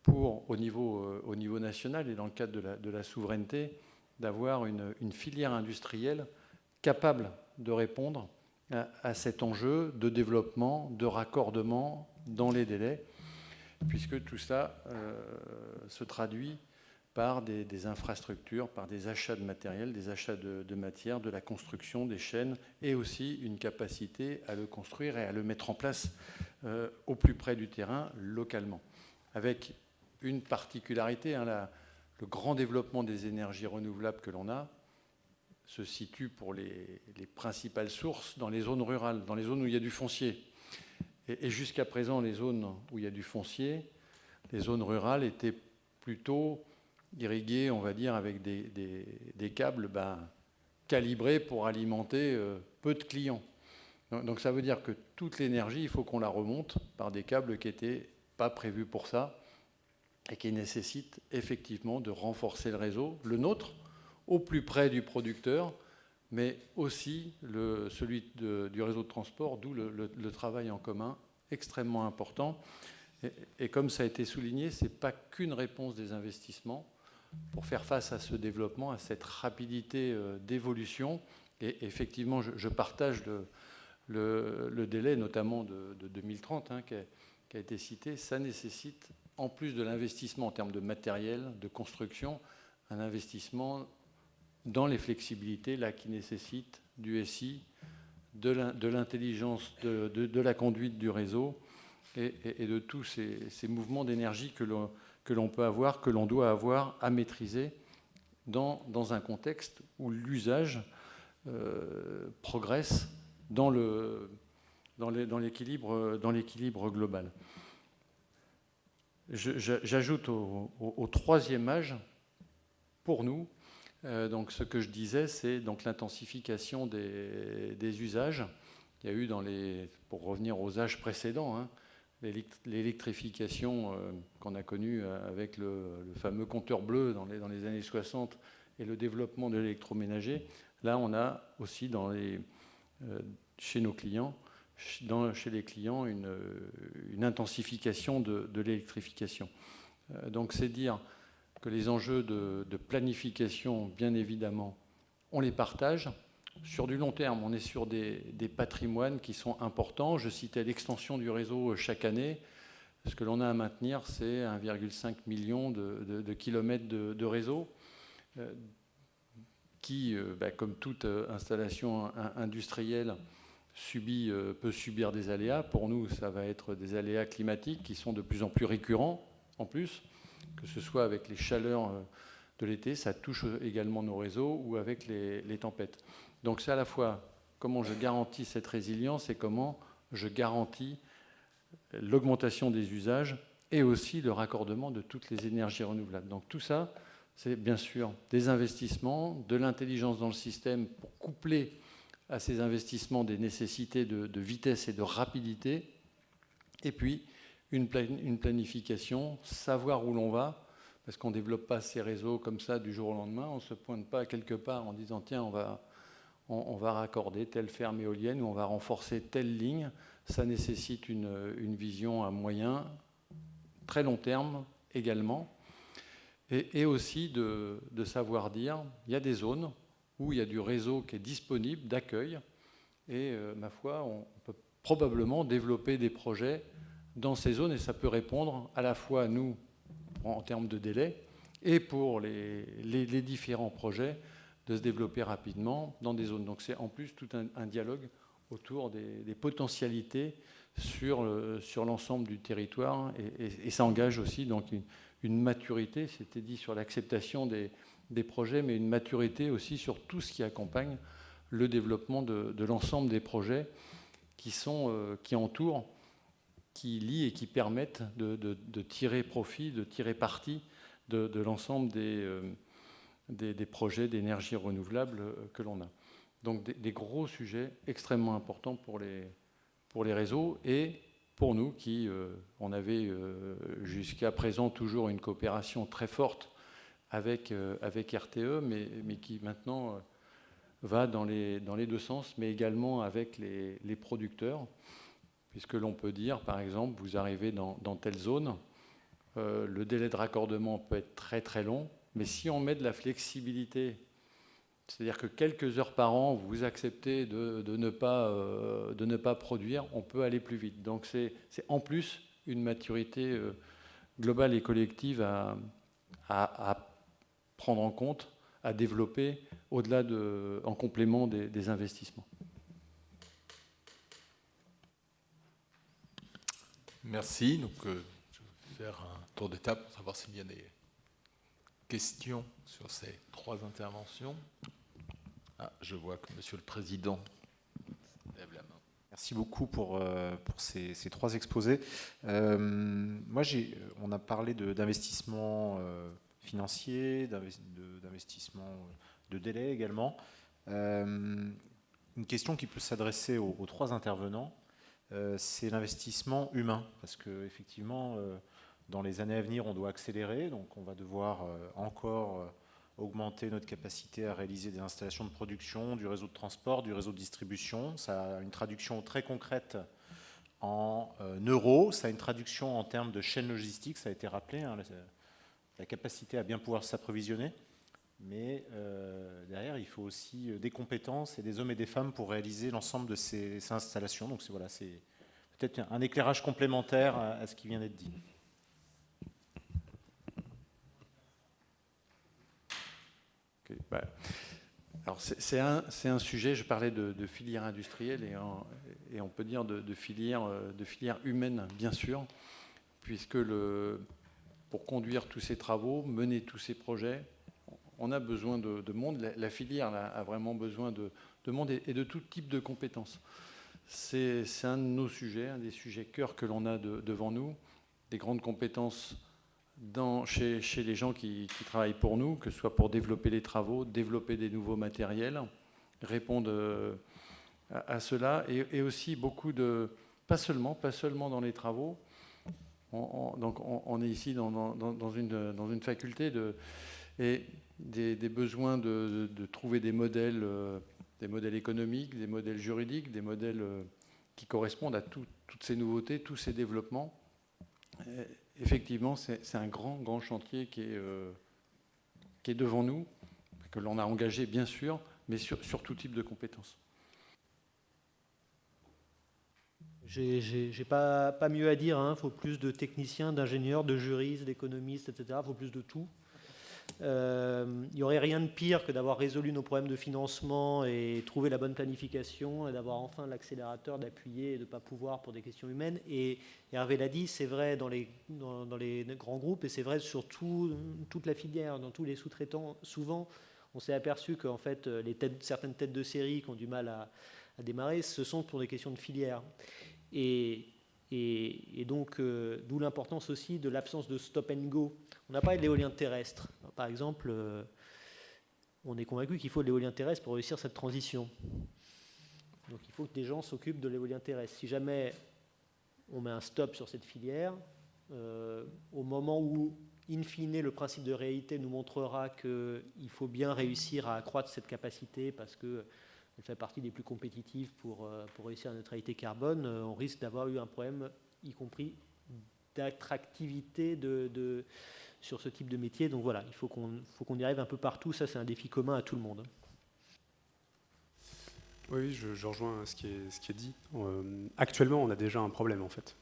au niveau national et dans le cadre de la souveraineté, d'avoir une filière industrielle capable de répondre à cet enjeu de développement, de raccordement dans les délais, puisque tout ça se traduit par des infrastructures, par des achats de matériel, des achats de matières, de la construction des chaînes, et aussi une capacité à le construire et à le mettre en place au plus près du terrain, localement. Avec une particularité, hein, le grand développement des énergies renouvelables que l'on a se situe pour les principales sources dans les zones rurales, dans les zones où il y a du foncier. Et jusqu'à présent, les zones où il y a du foncier, les zones rurales étaient plutôt irriguées, on va dire, avec des câbles calibrés pour alimenter peu de clients. Donc ça veut dire que toute l'énergie, il faut qu'on la remonte par des câbles qui n'étaient pas prévus pour ça et qui nécessitent effectivement de renforcer le réseau, le nôtre, au plus près du producteur, mais aussi celui du réseau de transport, d'où le travail en commun extrêmement important. Et comme ça a été souligné, ce n'est pas qu'une réponse des investissements pour faire face à ce développement, à cette rapidité d'évolution. Et effectivement, je partage le délai, notamment de 2030, qui a été cité. Ça nécessite, en plus de l'investissement en termes de matériel, de construction, un investissement dans les flexibilités, là, qui nécessite du SI, de l'intelligence, de la conduite du réseau et de tous ces mouvements d'énergie que l'on peut avoir, que l'on doit avoir à maîtriser dans un contexte où l'usage progresse dans l'équilibre global. J'ajoute au troisième âge, pour nous, donc ce que je disais, c'est donc l'intensification des usages. Il y a eu pour revenir aux âges précédents, l'électrification qu'on a connue avec le fameux compteur bleu dans les années 60 et le développement de l'électroménager. Là, on a aussi chez nos clients, chez les clients, une intensification de l'électrification. Donc c'est dire que les enjeux de planification, bien évidemment, on les partage. Sur du long terme, on est sur des patrimoines qui sont importants. Je citais l'extension du réseau chaque année. Ce que l'on a à maintenir, c'est 1,5 million de kilomètres de réseau qui, comme toute installation industrielle, peut subir des aléas. Pour nous, ça va être des aléas climatiques qui sont de plus en plus récurrents, en plus, que ce soit avec les chaleurs de l'été, ça touche également nos réseaux, ou avec les tempêtes. Donc c'est à la fois comment je garantis cette résilience et comment je garantis l'augmentation des usages et aussi le raccordement de toutes les énergies renouvelables. Donc tout ça, c'est bien sûr des investissements, de l'intelligence dans le système pour coupler à ces investissements des nécessités de vitesse et de rapidité, et puis une planification, savoir où l'on va, parce qu'on ne développe pas ces réseaux comme ça du jour au lendemain, on ne se pointe pas quelque part en disant tiens, on va raccorder telle ferme éolienne ou on va renforcer telle ligne. Ça nécessite une vision à moyen, très long terme également, et aussi de savoir dire il y a des zones où il y a du réseau qui est disponible d'accueil, et ma foi, on peut probablement développer des projets dans ces zones, et ça peut répondre à la fois à nous en termes de délai et pour les différents projets de se développer rapidement dans des zones. Donc c'est en plus tout un dialogue autour des potentialités sur l'ensemble du territoire, et ça engage aussi donc une maturité, c'était dit sur l'acceptation des projets, mais une maturité aussi sur tout ce qui accompagne le développement de l'ensemble des projets qui entourent, qui lient et qui permettent de tirer profit, de tirer parti de l'ensemble des projets d'énergie renouvelable que l'on a. Donc des gros sujets extrêmement importants pour les réseaux, et pour nous qui on avait jusqu'à présent toujours une coopération très forte avec RTE, mais qui maintenant va dans les deux sens, mais également avec les producteurs, puisque l'on peut dire, par exemple, vous arrivez dans telle zone, le délai de raccordement peut être très très long, mais si on met de la flexibilité, c'est-à-dire que quelques heures par an, vous acceptez de ne pas produire, on peut aller plus vite. Donc c'est en plus une maturité globale et collective à prendre en compte, à développer au-delà en complément des investissements. Merci. Donc, je vais faire un tour d'étape pour savoir s'il y a des questions sur ces trois interventions. Je vois que Monsieur le Président lève la main. Merci beaucoup pour ces trois exposés. On a parlé d'investissement financier, d'investissement de délai également. Une question qui peut s'adresser aux trois intervenants, c'est l'investissement humain, parce qu'effectivement, dans les années à venir, on doit accélérer, donc on va devoir encore augmenter notre capacité à réaliser des installations de production, du réseau de transport, du réseau de distribution. Ça a une traduction très concrète en euros, ça a une traduction en termes de chaîne logistique, ça a été rappelé, hein, la capacité à bien pouvoir s'approvisionner. Mais derrière, il faut aussi des compétences et des hommes et des femmes pour réaliser l'ensemble de ces installations. Donc voilà, c'est peut-être un éclairage complémentaire à ce qui vient d'être dit. Okay, bah, alors c'est un sujet, je parlais de filière industrielle et on peut dire de filière humaine, bien sûr, puisque pour conduire tous ces travaux, mener tous ces projets, on a besoin de monde. La filière là, a vraiment besoin de monde et de tout type de compétences. C'est un de nos sujets, un des sujets cœur que l'on a devant nous, des grandes compétences chez les gens qui travaillent pour nous, que ce soit pour développer les travaux, développer des nouveaux matériels, répondre à cela, et aussi beaucoup pas seulement dans les travaux. Donc on est ici dans une faculté et des besoins de trouver des modèles économiques, des modèles juridiques, des modèles qui correspondent à toutes ces nouveautés, tous ces développements. Effectivement, c'est un grand chantier qui est devant nous, que l'on a engagé bien sûr, mais sur tout type de compétences. J'ai pas mieux à dire, hein. Il faut plus de techniciens, d'ingénieurs, de juristes, d'économistes, etc. Il faut plus de tout. Il n'y aurait rien de pire que d'avoir résolu nos problèmes de financement et trouvé la bonne planification et d'avoir enfin l'accélérateur d'appuyer et de ne pas pouvoir pour des questions humaines. Et Hervé l'a dit, c'est vrai dans les grands groupes et c'est vrai sur toute la filière, dans tous les sous-traitants. Souvent, on s'est aperçu qu'en fait, certaines têtes de série qui ont du mal à démarrer, ce sont pour des questions de filière. Et donc, d'où l'importance aussi de l'absence de stop and go. On n'a pas de l'éolien terrestre. Par exemple, on est convaincu qu'il faut de l'éolien terrestre pour réussir cette transition. Donc il faut que des gens s'occupent de l'éolien terrestre. Si jamais on met un stop sur cette filière, au moment où, in fine, le principe de réalité nous montrera qu'il faut bien réussir à accroître cette capacité parce qu'elle fait partie des plus compétitives pour réussir la neutralité carbone, on risque d'avoir eu un problème, y compris d'attractivité sur ce type de métier. Donc voilà, il faut qu'on y arrive un peu partout. Ça, c'est un défi commun à tout le monde. Oui, je rejoins ce qui est dit. Actuellement, on a déjà un problème, en fait.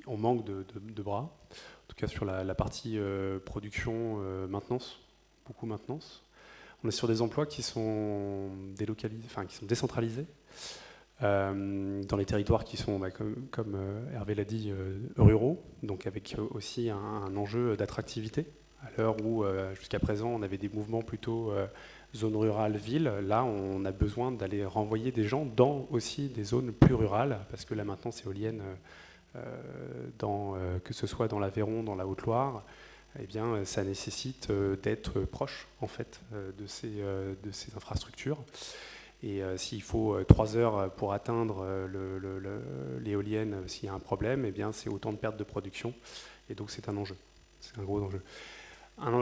On manque de bras, en tout cas sur la partie production, maintenance, beaucoup maintenance. On est sur des emplois qui sont délocalisés, enfin qui sont décentralisés, dans les territoires qui sont, comme Hervé l'a dit, ruraux, donc avec aussi un enjeu d'attractivité. À l'heure où, jusqu'à présent, on avait des mouvements plutôt zone rurale, ville, là, on a besoin d'aller renvoyer des gens dans aussi des zones plus rurales, parce que la maintenance éolienne, que ce soit dans l'Aveyron, dans la Haute-Loire, eh bien, ça nécessite d'être proche, en fait, de ces infrastructures. Et s'il faut 3 heures pour atteindre l'éolienne, s'il y a un problème, eh bien, c'est autant de pertes de production. Et donc, c'est un enjeu. C'est un gros enjeu.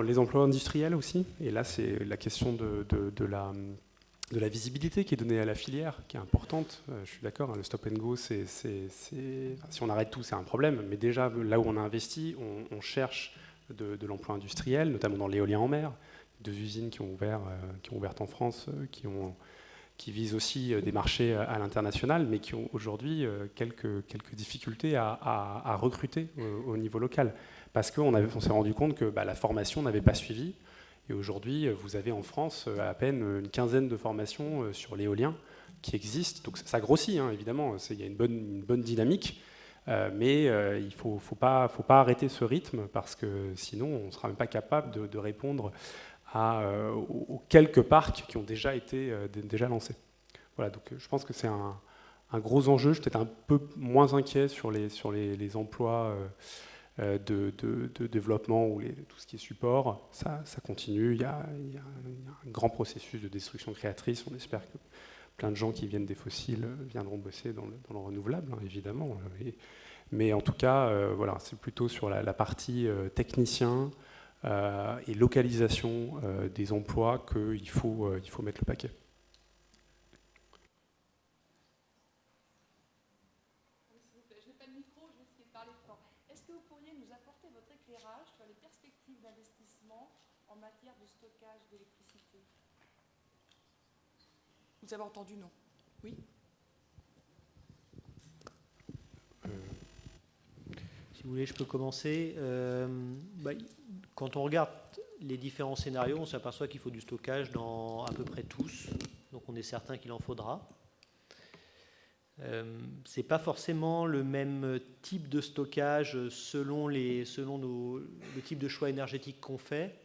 Les emplois industriels aussi. Et là, c'est la question de la visibilité qui est donnée à la filière, qui est importante. Je suis d'accord, hein, le stop and go, si on arrête tout, c'est un problème. Mais déjà, là où on a investi, on cherche de l'emploi industriel, notamment dans l'éolien en mer. 2 usines qui ont ouvert en France, qui visent aussi des marchés à l'international, mais qui ont aujourd'hui quelques difficultés à recruter au niveau local. Parce qu'on s'est rendu compte que la formation n'avait pas suivi. Et aujourd'hui, vous avez en France à peine une quinzaine de formations sur l'éolien qui existent. Donc ça grossit, hein, évidemment. Il y a une bonne dynamique. Mais il ne faut pas arrêter ce rythme parce que sinon, on ne sera même pas capable de répondre aux quelques parcs qui ont déjà été lancés. Voilà, donc je pense que c'est un gros enjeu. Je suis peut-être un peu moins inquiet sur les emplois de développement ou tout ce qui est support. Ça continue. Il y a un grand processus de destruction créatrice. On espère que plein de gens qui viennent des fossiles viendront bosser dans le renouvelable, hein, évidemment. Mais en tout cas, voilà, c'est plutôt sur la partie technicien, et localisation des emplois qu'il faut mettre le paquet. Je n'ai pas de micro, je vais essayer de parler fort. Est-ce que vous pourriez nous apporter votre éclairage sur les perspectives d'investissement en matière de stockage d'électricité? Vous avez entendu, non? Oui. Si vous voulez, je peux commencer. Quand on regarde les différents scénarios, on s'aperçoit qu'il faut du stockage dans à peu près tous. Donc on est certain qu'il en faudra. Ce n'est pas forcément le même type de stockage selon le type de choix énergétique qu'on fait.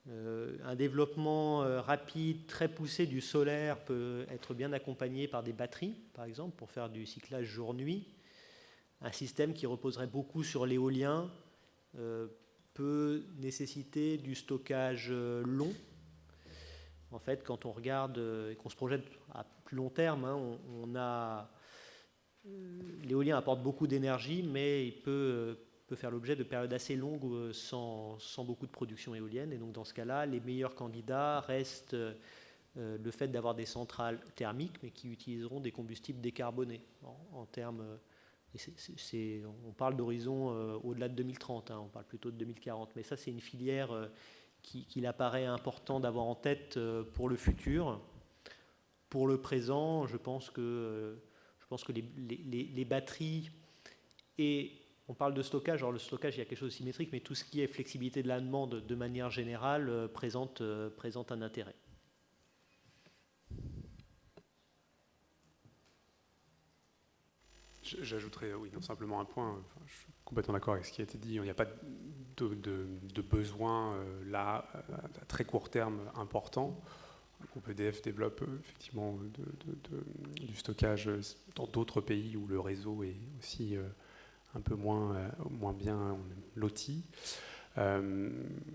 Un développement rapide, très poussé du solaire peut être bien accompagné par des batteries, par exemple, pour faire du cyclage jour-nuit. Un système qui reposerait beaucoup sur l'éolien peut nécessiter du stockage long. En fait, quand on regarde et qu'on se projette à plus long terme, l'éolien apporte beaucoup d'énergie, mais il peut faire l'objet de périodes assez longues sans beaucoup de production éolienne. Et donc dans ce cas-là, les meilleurs candidats restent le fait d'avoir des centrales thermiques, mais qui utiliseront des combustibles décarbonés en termes... on parle d'horizon au-delà de 2030, on parle plutôt de 2040. Mais ça, c'est une filière qu'il apparaît important d'avoir en tête pour le futur. Pour le présent, je pense que les batteries et... On parle de stockage, alors le stockage, il y a quelque chose de symétrique, mais tout ce qui est flexibilité de la demande de manière générale présente un intérêt. J'ajouterais simplement un point. Je suis complètement d'accord avec ce qui a été dit. Il n'y a pas de besoin là à très court terme important. Le groupe EDF développe effectivement du stockage dans d'autres pays où le réseau est aussi un peu moins bien loti.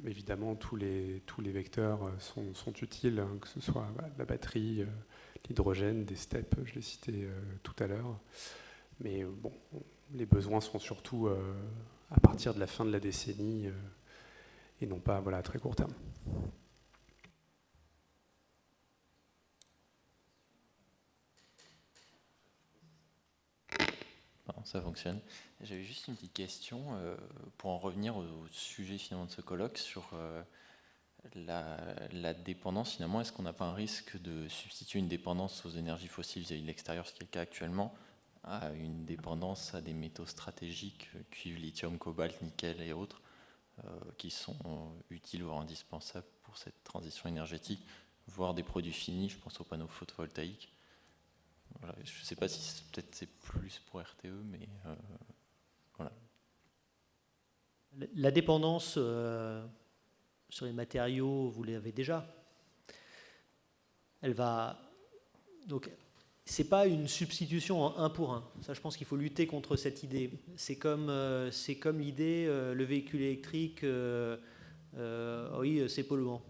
Évidemment, tous les vecteurs sont utiles, que ce soit la batterie, l'hydrogène, des steppes, je l'ai cité tout à l'heure. Mais bon, les besoins sont surtout à partir de la fin de la décennie et non pas à très court terme. Ça fonctionne. J'avais juste une petite question pour en revenir au sujet finalement de ce colloque sur la dépendance. Finalement, est-ce qu'on n'a pas un risque de substituer une dépendance aux énergies fossiles vis-à-vis de l'extérieur, ce qui est le cas actuellement, à une dépendance à des métaux stratégiques, cuivre, lithium, cobalt, nickel et autres, qui sont utiles voire indispensables pour cette transition énergétique, voire des produits finis, je pense aux panneaux photovoltaïques. Voilà, je ne sais pas si peut-être c'est plus pour RTE, mais voilà. La dépendance sur les matériaux, vous l'avez déjà. Elle va... Donc, ce n'est pas une substitution en 1 pour 1. Ça, je pense qu'il faut lutter contre cette idée. C'est comme l'idée, le véhicule électrique, oui, c'est polluant.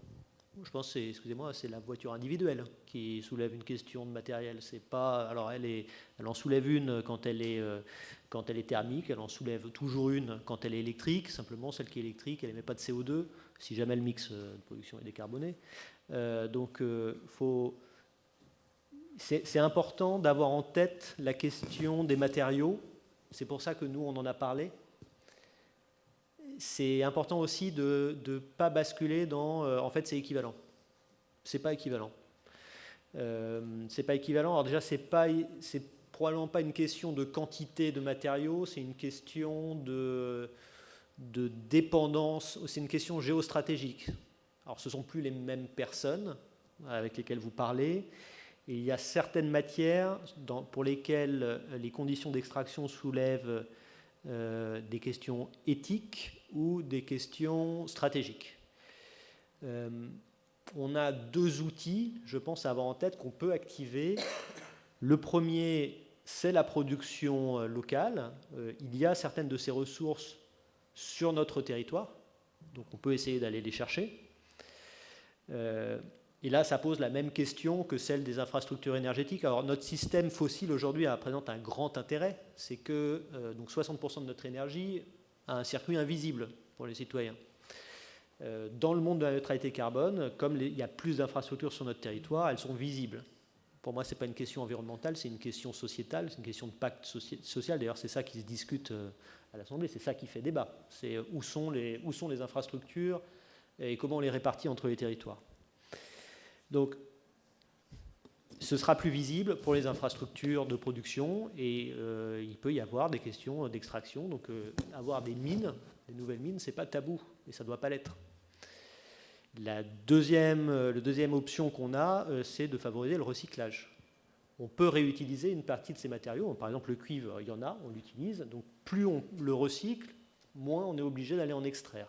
Je pense que c'est la voiture individuelle qui soulève une question de matériel. C'est pas, alors elle en soulève une quand elle est thermique, elle en soulève toujours une quand elle est électrique. Simplement, celle qui est électrique, elle n'émet pas de CO2 si jamais le mix de production est décarboné. C'est important d'avoir en tête la question des matériaux. C'est pour ça que nous, on en a parlé. C'est important aussi de ne pas basculer dans en fait c'est équivalent. C'est pas équivalent. C'est pas équivalent. Alors déjà c'est probablement pas une question de quantité de matériaux, c'est une question de dépendance, c'est une question géostratégique. Alors ce ne sont plus les mêmes personnes avec lesquelles vous parlez. Et il y a certaines matières pour lesquelles les conditions d'extraction soulèvent des questions éthiques ou des questions stratégiques. On a 2 outils, je pense, à avoir en tête qu'on peut activer. Le premier, c'est la production locale. Il y a certaines de ces ressources sur notre territoire, donc on peut essayer d'aller les chercher. Et là, ça pose la même question que celle des infrastructures énergétiques. Alors, notre système fossile aujourd'hui présente un grand intérêt, c'est que donc 60% de notre énergie a un circuit invisible pour les citoyens. Dans le monde de la neutralité carbone, comme il y a plus d'infrastructures sur notre territoire, elles sont visibles. Pour moi, ce n'est pas une question environnementale, c'est une question sociétale, c'est une question de pacte social. D'ailleurs, c'est ça qui se discute à l'Assemblée, c'est ça qui fait débat. C'est où sont les infrastructures et comment on les répartit entre les territoires. Donc, ce sera plus visible pour les infrastructures de production et il peut y avoir des questions d'extraction. Donc, avoir des mines, des nouvelles mines, ce n'est pas tabou et ça ne doit pas l'être. La deuxième option qu'on a, c'est de favoriser le recyclage. On peut réutiliser une partie de ces matériaux. Par exemple, le cuivre, il y en a, on l'utilise. Donc, plus on le recycle, moins on est obligé d'aller en extraire.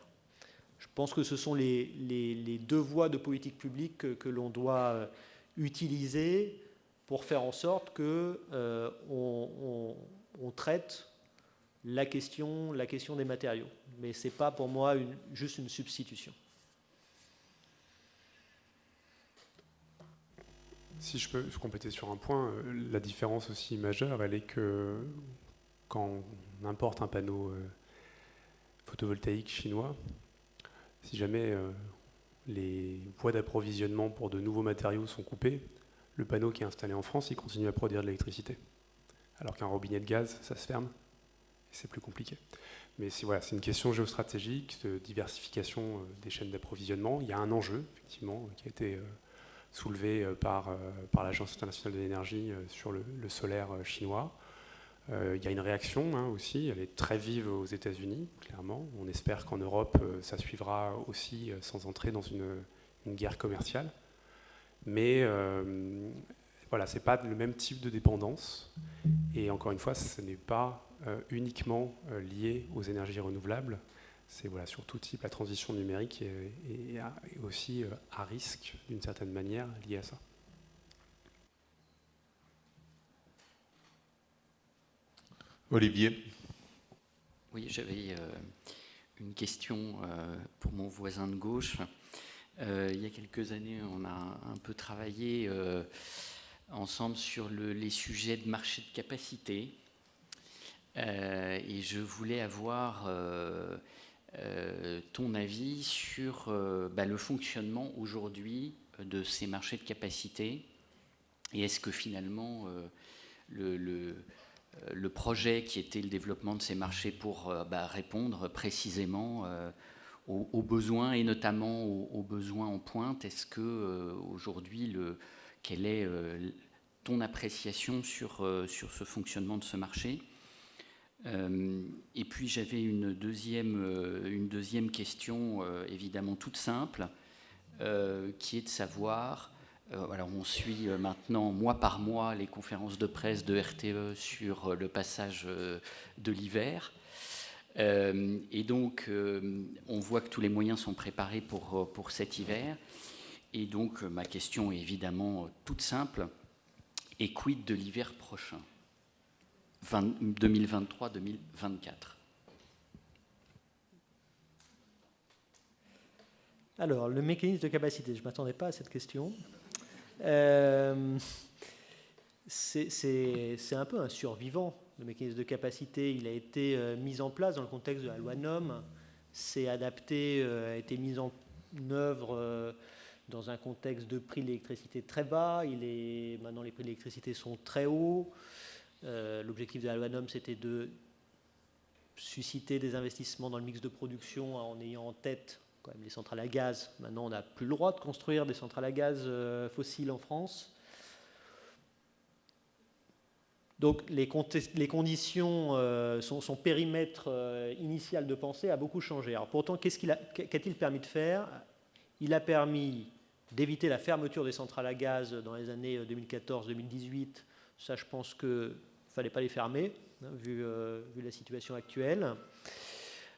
Je pense que ce sont les deux voies de politique publique que l'on doit utiliser pour faire en sorte qu'on traite la question des matériaux. Mais ce n'est pas pour moi juste une substitution. Si je peux compléter sur un point, la différence aussi majeure, elle est que quand on importe un panneau photovoltaïque chinois, si jamais les voies d'approvisionnement pour de nouveaux matériaux sont coupées, le panneau qui est installé en France, il continue à produire de l'électricité. Alors qu'un robinet de gaz, ça se ferme, et c'est plus compliqué. Mais c'est une question géostratégique, de diversification des chaînes d'approvisionnement. Il y a un enjeu, effectivement, qui a été soulevé par l'Agence internationale de l'énergie sur le solaire chinois. Il y a une réaction aussi, elle est très vive aux États-Unis, clairement. On espère qu'en Europe, ça suivra aussi sans entrer dans une guerre commerciale. Mais voilà, ce n'est pas le même type de dépendance. Et encore une fois, ce n'est pas uniquement lié aux énergies renouvelables. C'est sur tout type, la transition numérique est aussi à risque, d'une certaine manière, liée à ça. Olivier. Oui, j'avais une question pour mon voisin de gauche. Il y a quelques années, on a un peu travaillé ensemble sur les sujets de marché de capacité. Et je voulais avoir ton avis sur le fonctionnement aujourd'hui de ces marchés de capacité. Et est-ce que finalement, le projet qui était le développement de ces marchés pour répondre précisément aux besoins et notamment aux besoins en pointe, est-ce que aujourd'hui, quelle est ton appréciation sur ce fonctionnement de ce marché? Et puis j'avais une deuxième question, évidemment toute simple, qui est de savoir, alors on suit maintenant mois par mois les conférences de presse de RTE sur le passage de l'hiver, et donc on voit que tous les moyens sont préparés pour cet hiver, et donc ma question est évidemment toute simple, et quid de l'hiver prochain 2023-2024. Alors, le mécanisme de capacité, je ne m'attendais pas à cette question. C'est un peu un survivant, le mécanisme de capacité. Il a été mis en place dans le contexte de la loi NOM. C'est adapté, a été mis en œuvre dans un contexte de prix de l'électricité très bas. Maintenant, les prix de l'électricité sont très hauts. L'objectif de la loi NOM, c'était de susciter des investissements dans le mix de production en ayant en tête quand même les centrales à gaz. Maintenant, on n'a plus le droit de construire des centrales à gaz fossiles en France. Donc, les conditions, son périmètre initial de pensée a beaucoup changé. Alors, pourtant, qu'a-t-il permis de faire? Il a permis d'éviter la fermeture des centrales à gaz dans les années 2014-2018. Ça, je pense qu'il ne fallait pas les fermer, vu la situation actuelle.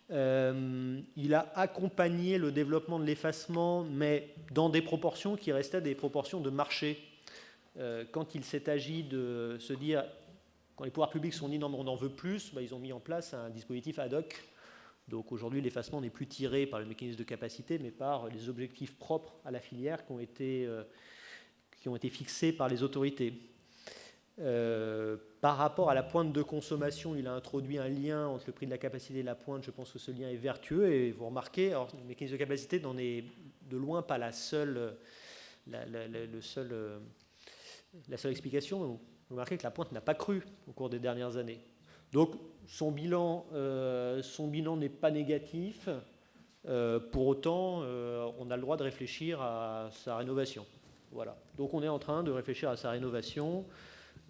Il a accompagné le développement de l'effacement, mais dans des proportions qui restaient des proportions de marché. Quand il s'est agi de se dire, quand les pouvoirs publics se sont dit non, mais on en veut plus, ils ont mis en place un dispositif ad hoc. Donc aujourd'hui, l'effacement n'est plus tiré par le mécanisme de capacité, mais par les objectifs propres à la filière qui ont été fixés par les autorités. Par rapport à la pointe de consommation, il a introduit un lien entre le prix de la capacité et la pointe. Je pense que ce lien est vertueux. Et vous remarquez, alors, le mécanisme de capacité n'en est de loin pas la seule explication. Vous remarquez que la pointe n'a pas cru au cours des dernières années. Donc son bilan n'est pas négatif. Pour autant, on a le droit de réfléchir à sa rénovation. Voilà. Donc on est en train de réfléchir à sa rénovation.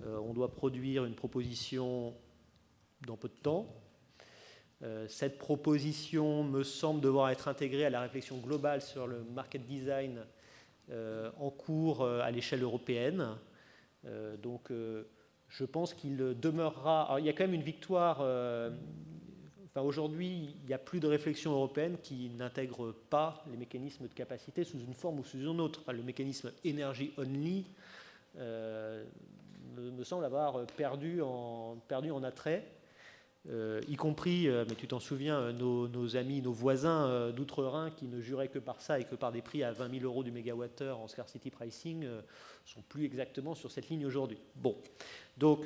On doit produire une proposition dans peu de temps. Cette proposition me semble devoir être intégrée à la réflexion globale sur le market design en cours à l'échelle européenne. Donc je pense qu'il demeurera... Alors, il y a quand même une victoire... aujourd'hui, il n'y a plus de réflexion européenne qui n'intègre pas les mécanismes de capacité sous une forme ou sous une autre. Enfin, le mécanisme energy only me semble avoir perdu en attrait, y compris, mais tu t'en souviens, nos amis, nos voisins d'outre-Rhin qui ne juraient que par ça et que par des prix à 20 000 € du mégawattheure en scarcity pricing sont plus exactement sur cette ligne aujourd'hui. Bon, donc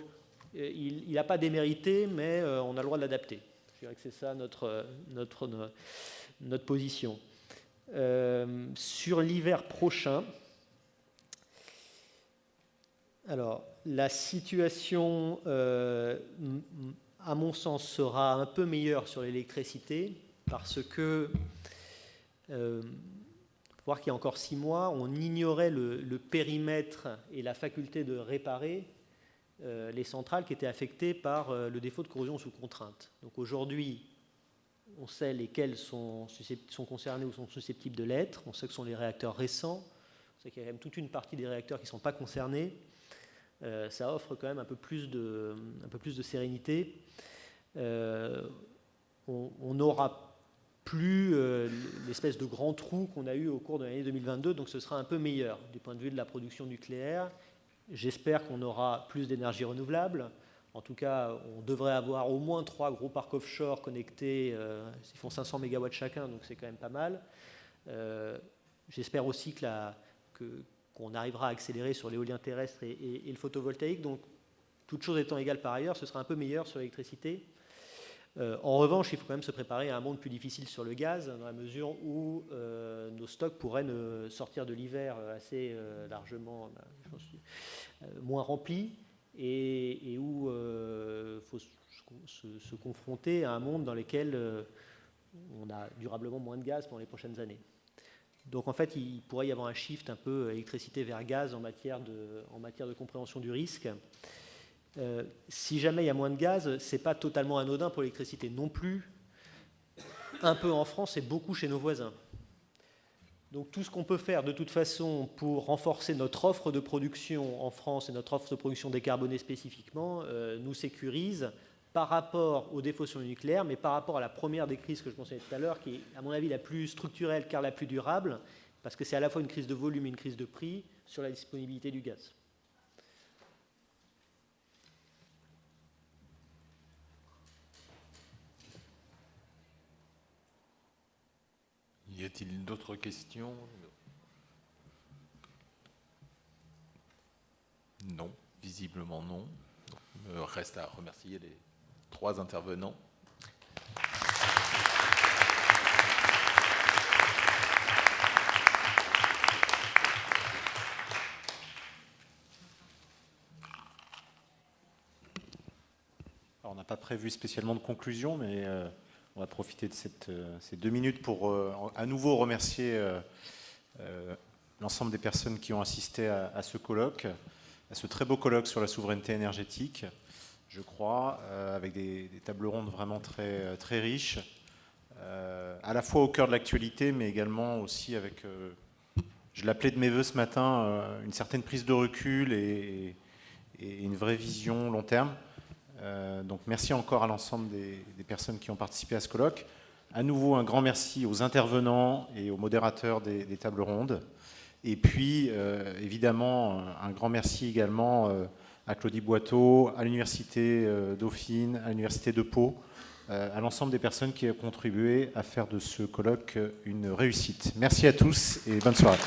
il n'a pas démérité, mais on a le droit de l'adapter. Je dirais que c'est ça notre position. Sur l'hiver prochain, alors la situation, à mon sens, sera un peu meilleure sur l'électricité parce que, voir qu'il y a encore 6 mois, on ignorait le périmètre et la faculté de réparer les centrales qui étaient affectées par le défaut de corrosion sous contrainte. Donc aujourd'hui, on sait lesquels sont concernés ou sont susceptibles de l'être. On sait que ce sont les réacteurs récents. On sait qu'il y a quand même toute une partie des réacteurs qui ne sont pas concernés. Ça offre quand même un peu plus de sérénité. On n'aura plus l'espèce de grand trou qu'on a eu au cours de l'année 2022, donc ce sera un peu meilleur du point de vue de la production nucléaire. J'espère qu'on aura plus d'énergie renouvelable. En tout cas, on devrait avoir au moins 3 gros parcs offshore connectés. Ils font 500 MW chacun, donc c'est quand même pas mal. J'espère aussi qu'on arrivera à accélérer sur l'éolien terrestre et le photovoltaïque. Donc, toutes choses étant égales par ailleurs, ce sera un peu meilleur sur l'électricité. En revanche, il faut quand même se préparer à un monde plus difficile sur le gaz, dans la mesure où nos stocks pourraient sortir de l'hiver assez largement moins remplis, et où il faut se confronter à un monde dans lequel on a durablement moins de gaz pendant les prochaines années. Donc en fait, il pourrait y avoir un shift un peu électricité vers gaz en matière de compréhension du risque. Si jamais il y a moins de gaz, ce n'est pas totalement anodin pour l'électricité non plus. Un peu en France et beaucoup chez nos voisins. Donc tout ce qu'on peut faire de toute façon pour renforcer notre offre de production en France et notre offre de production décarbonée spécifiquement nous sécurise par rapport aux défauts sur le nucléaire, mais par rapport à la première des crises que je mentionnais tout à l'heure, qui est à mon avis la plus structurelle car la plus durable, parce que c'est à la fois une crise de volume et une crise de prix sur la disponibilité du gaz. Y a-t-il d'autres questions? Non, visiblement non. Il me reste à remercier les 3 intervenants. Alors, on n'a pas prévu spécialement de conclusion, mais on va profiter de ces 2 minutes pour à nouveau remercier l'ensemble des personnes qui ont assisté à ce colloque, à ce très beau colloque sur la souveraineté énergétique, je crois, avec des tables rondes vraiment très, très riches, à la fois au cœur de l'actualité, mais également aussi avec, je l'appelais de mes voeux ce matin, une certaine prise de recul et une vraie vision long terme. Donc merci encore à l'ensemble des personnes qui ont participé à ce colloque. À nouveau, un grand merci aux intervenants et aux modérateurs des tables rondes. Et puis, évidemment, un grand merci également à Claudie Boiteau, à l'Université Dauphine, à l'Université de Pau, à l'ensemble des personnes qui ont contribué à faire de ce colloque une réussite. Merci à tous et bonne soirée.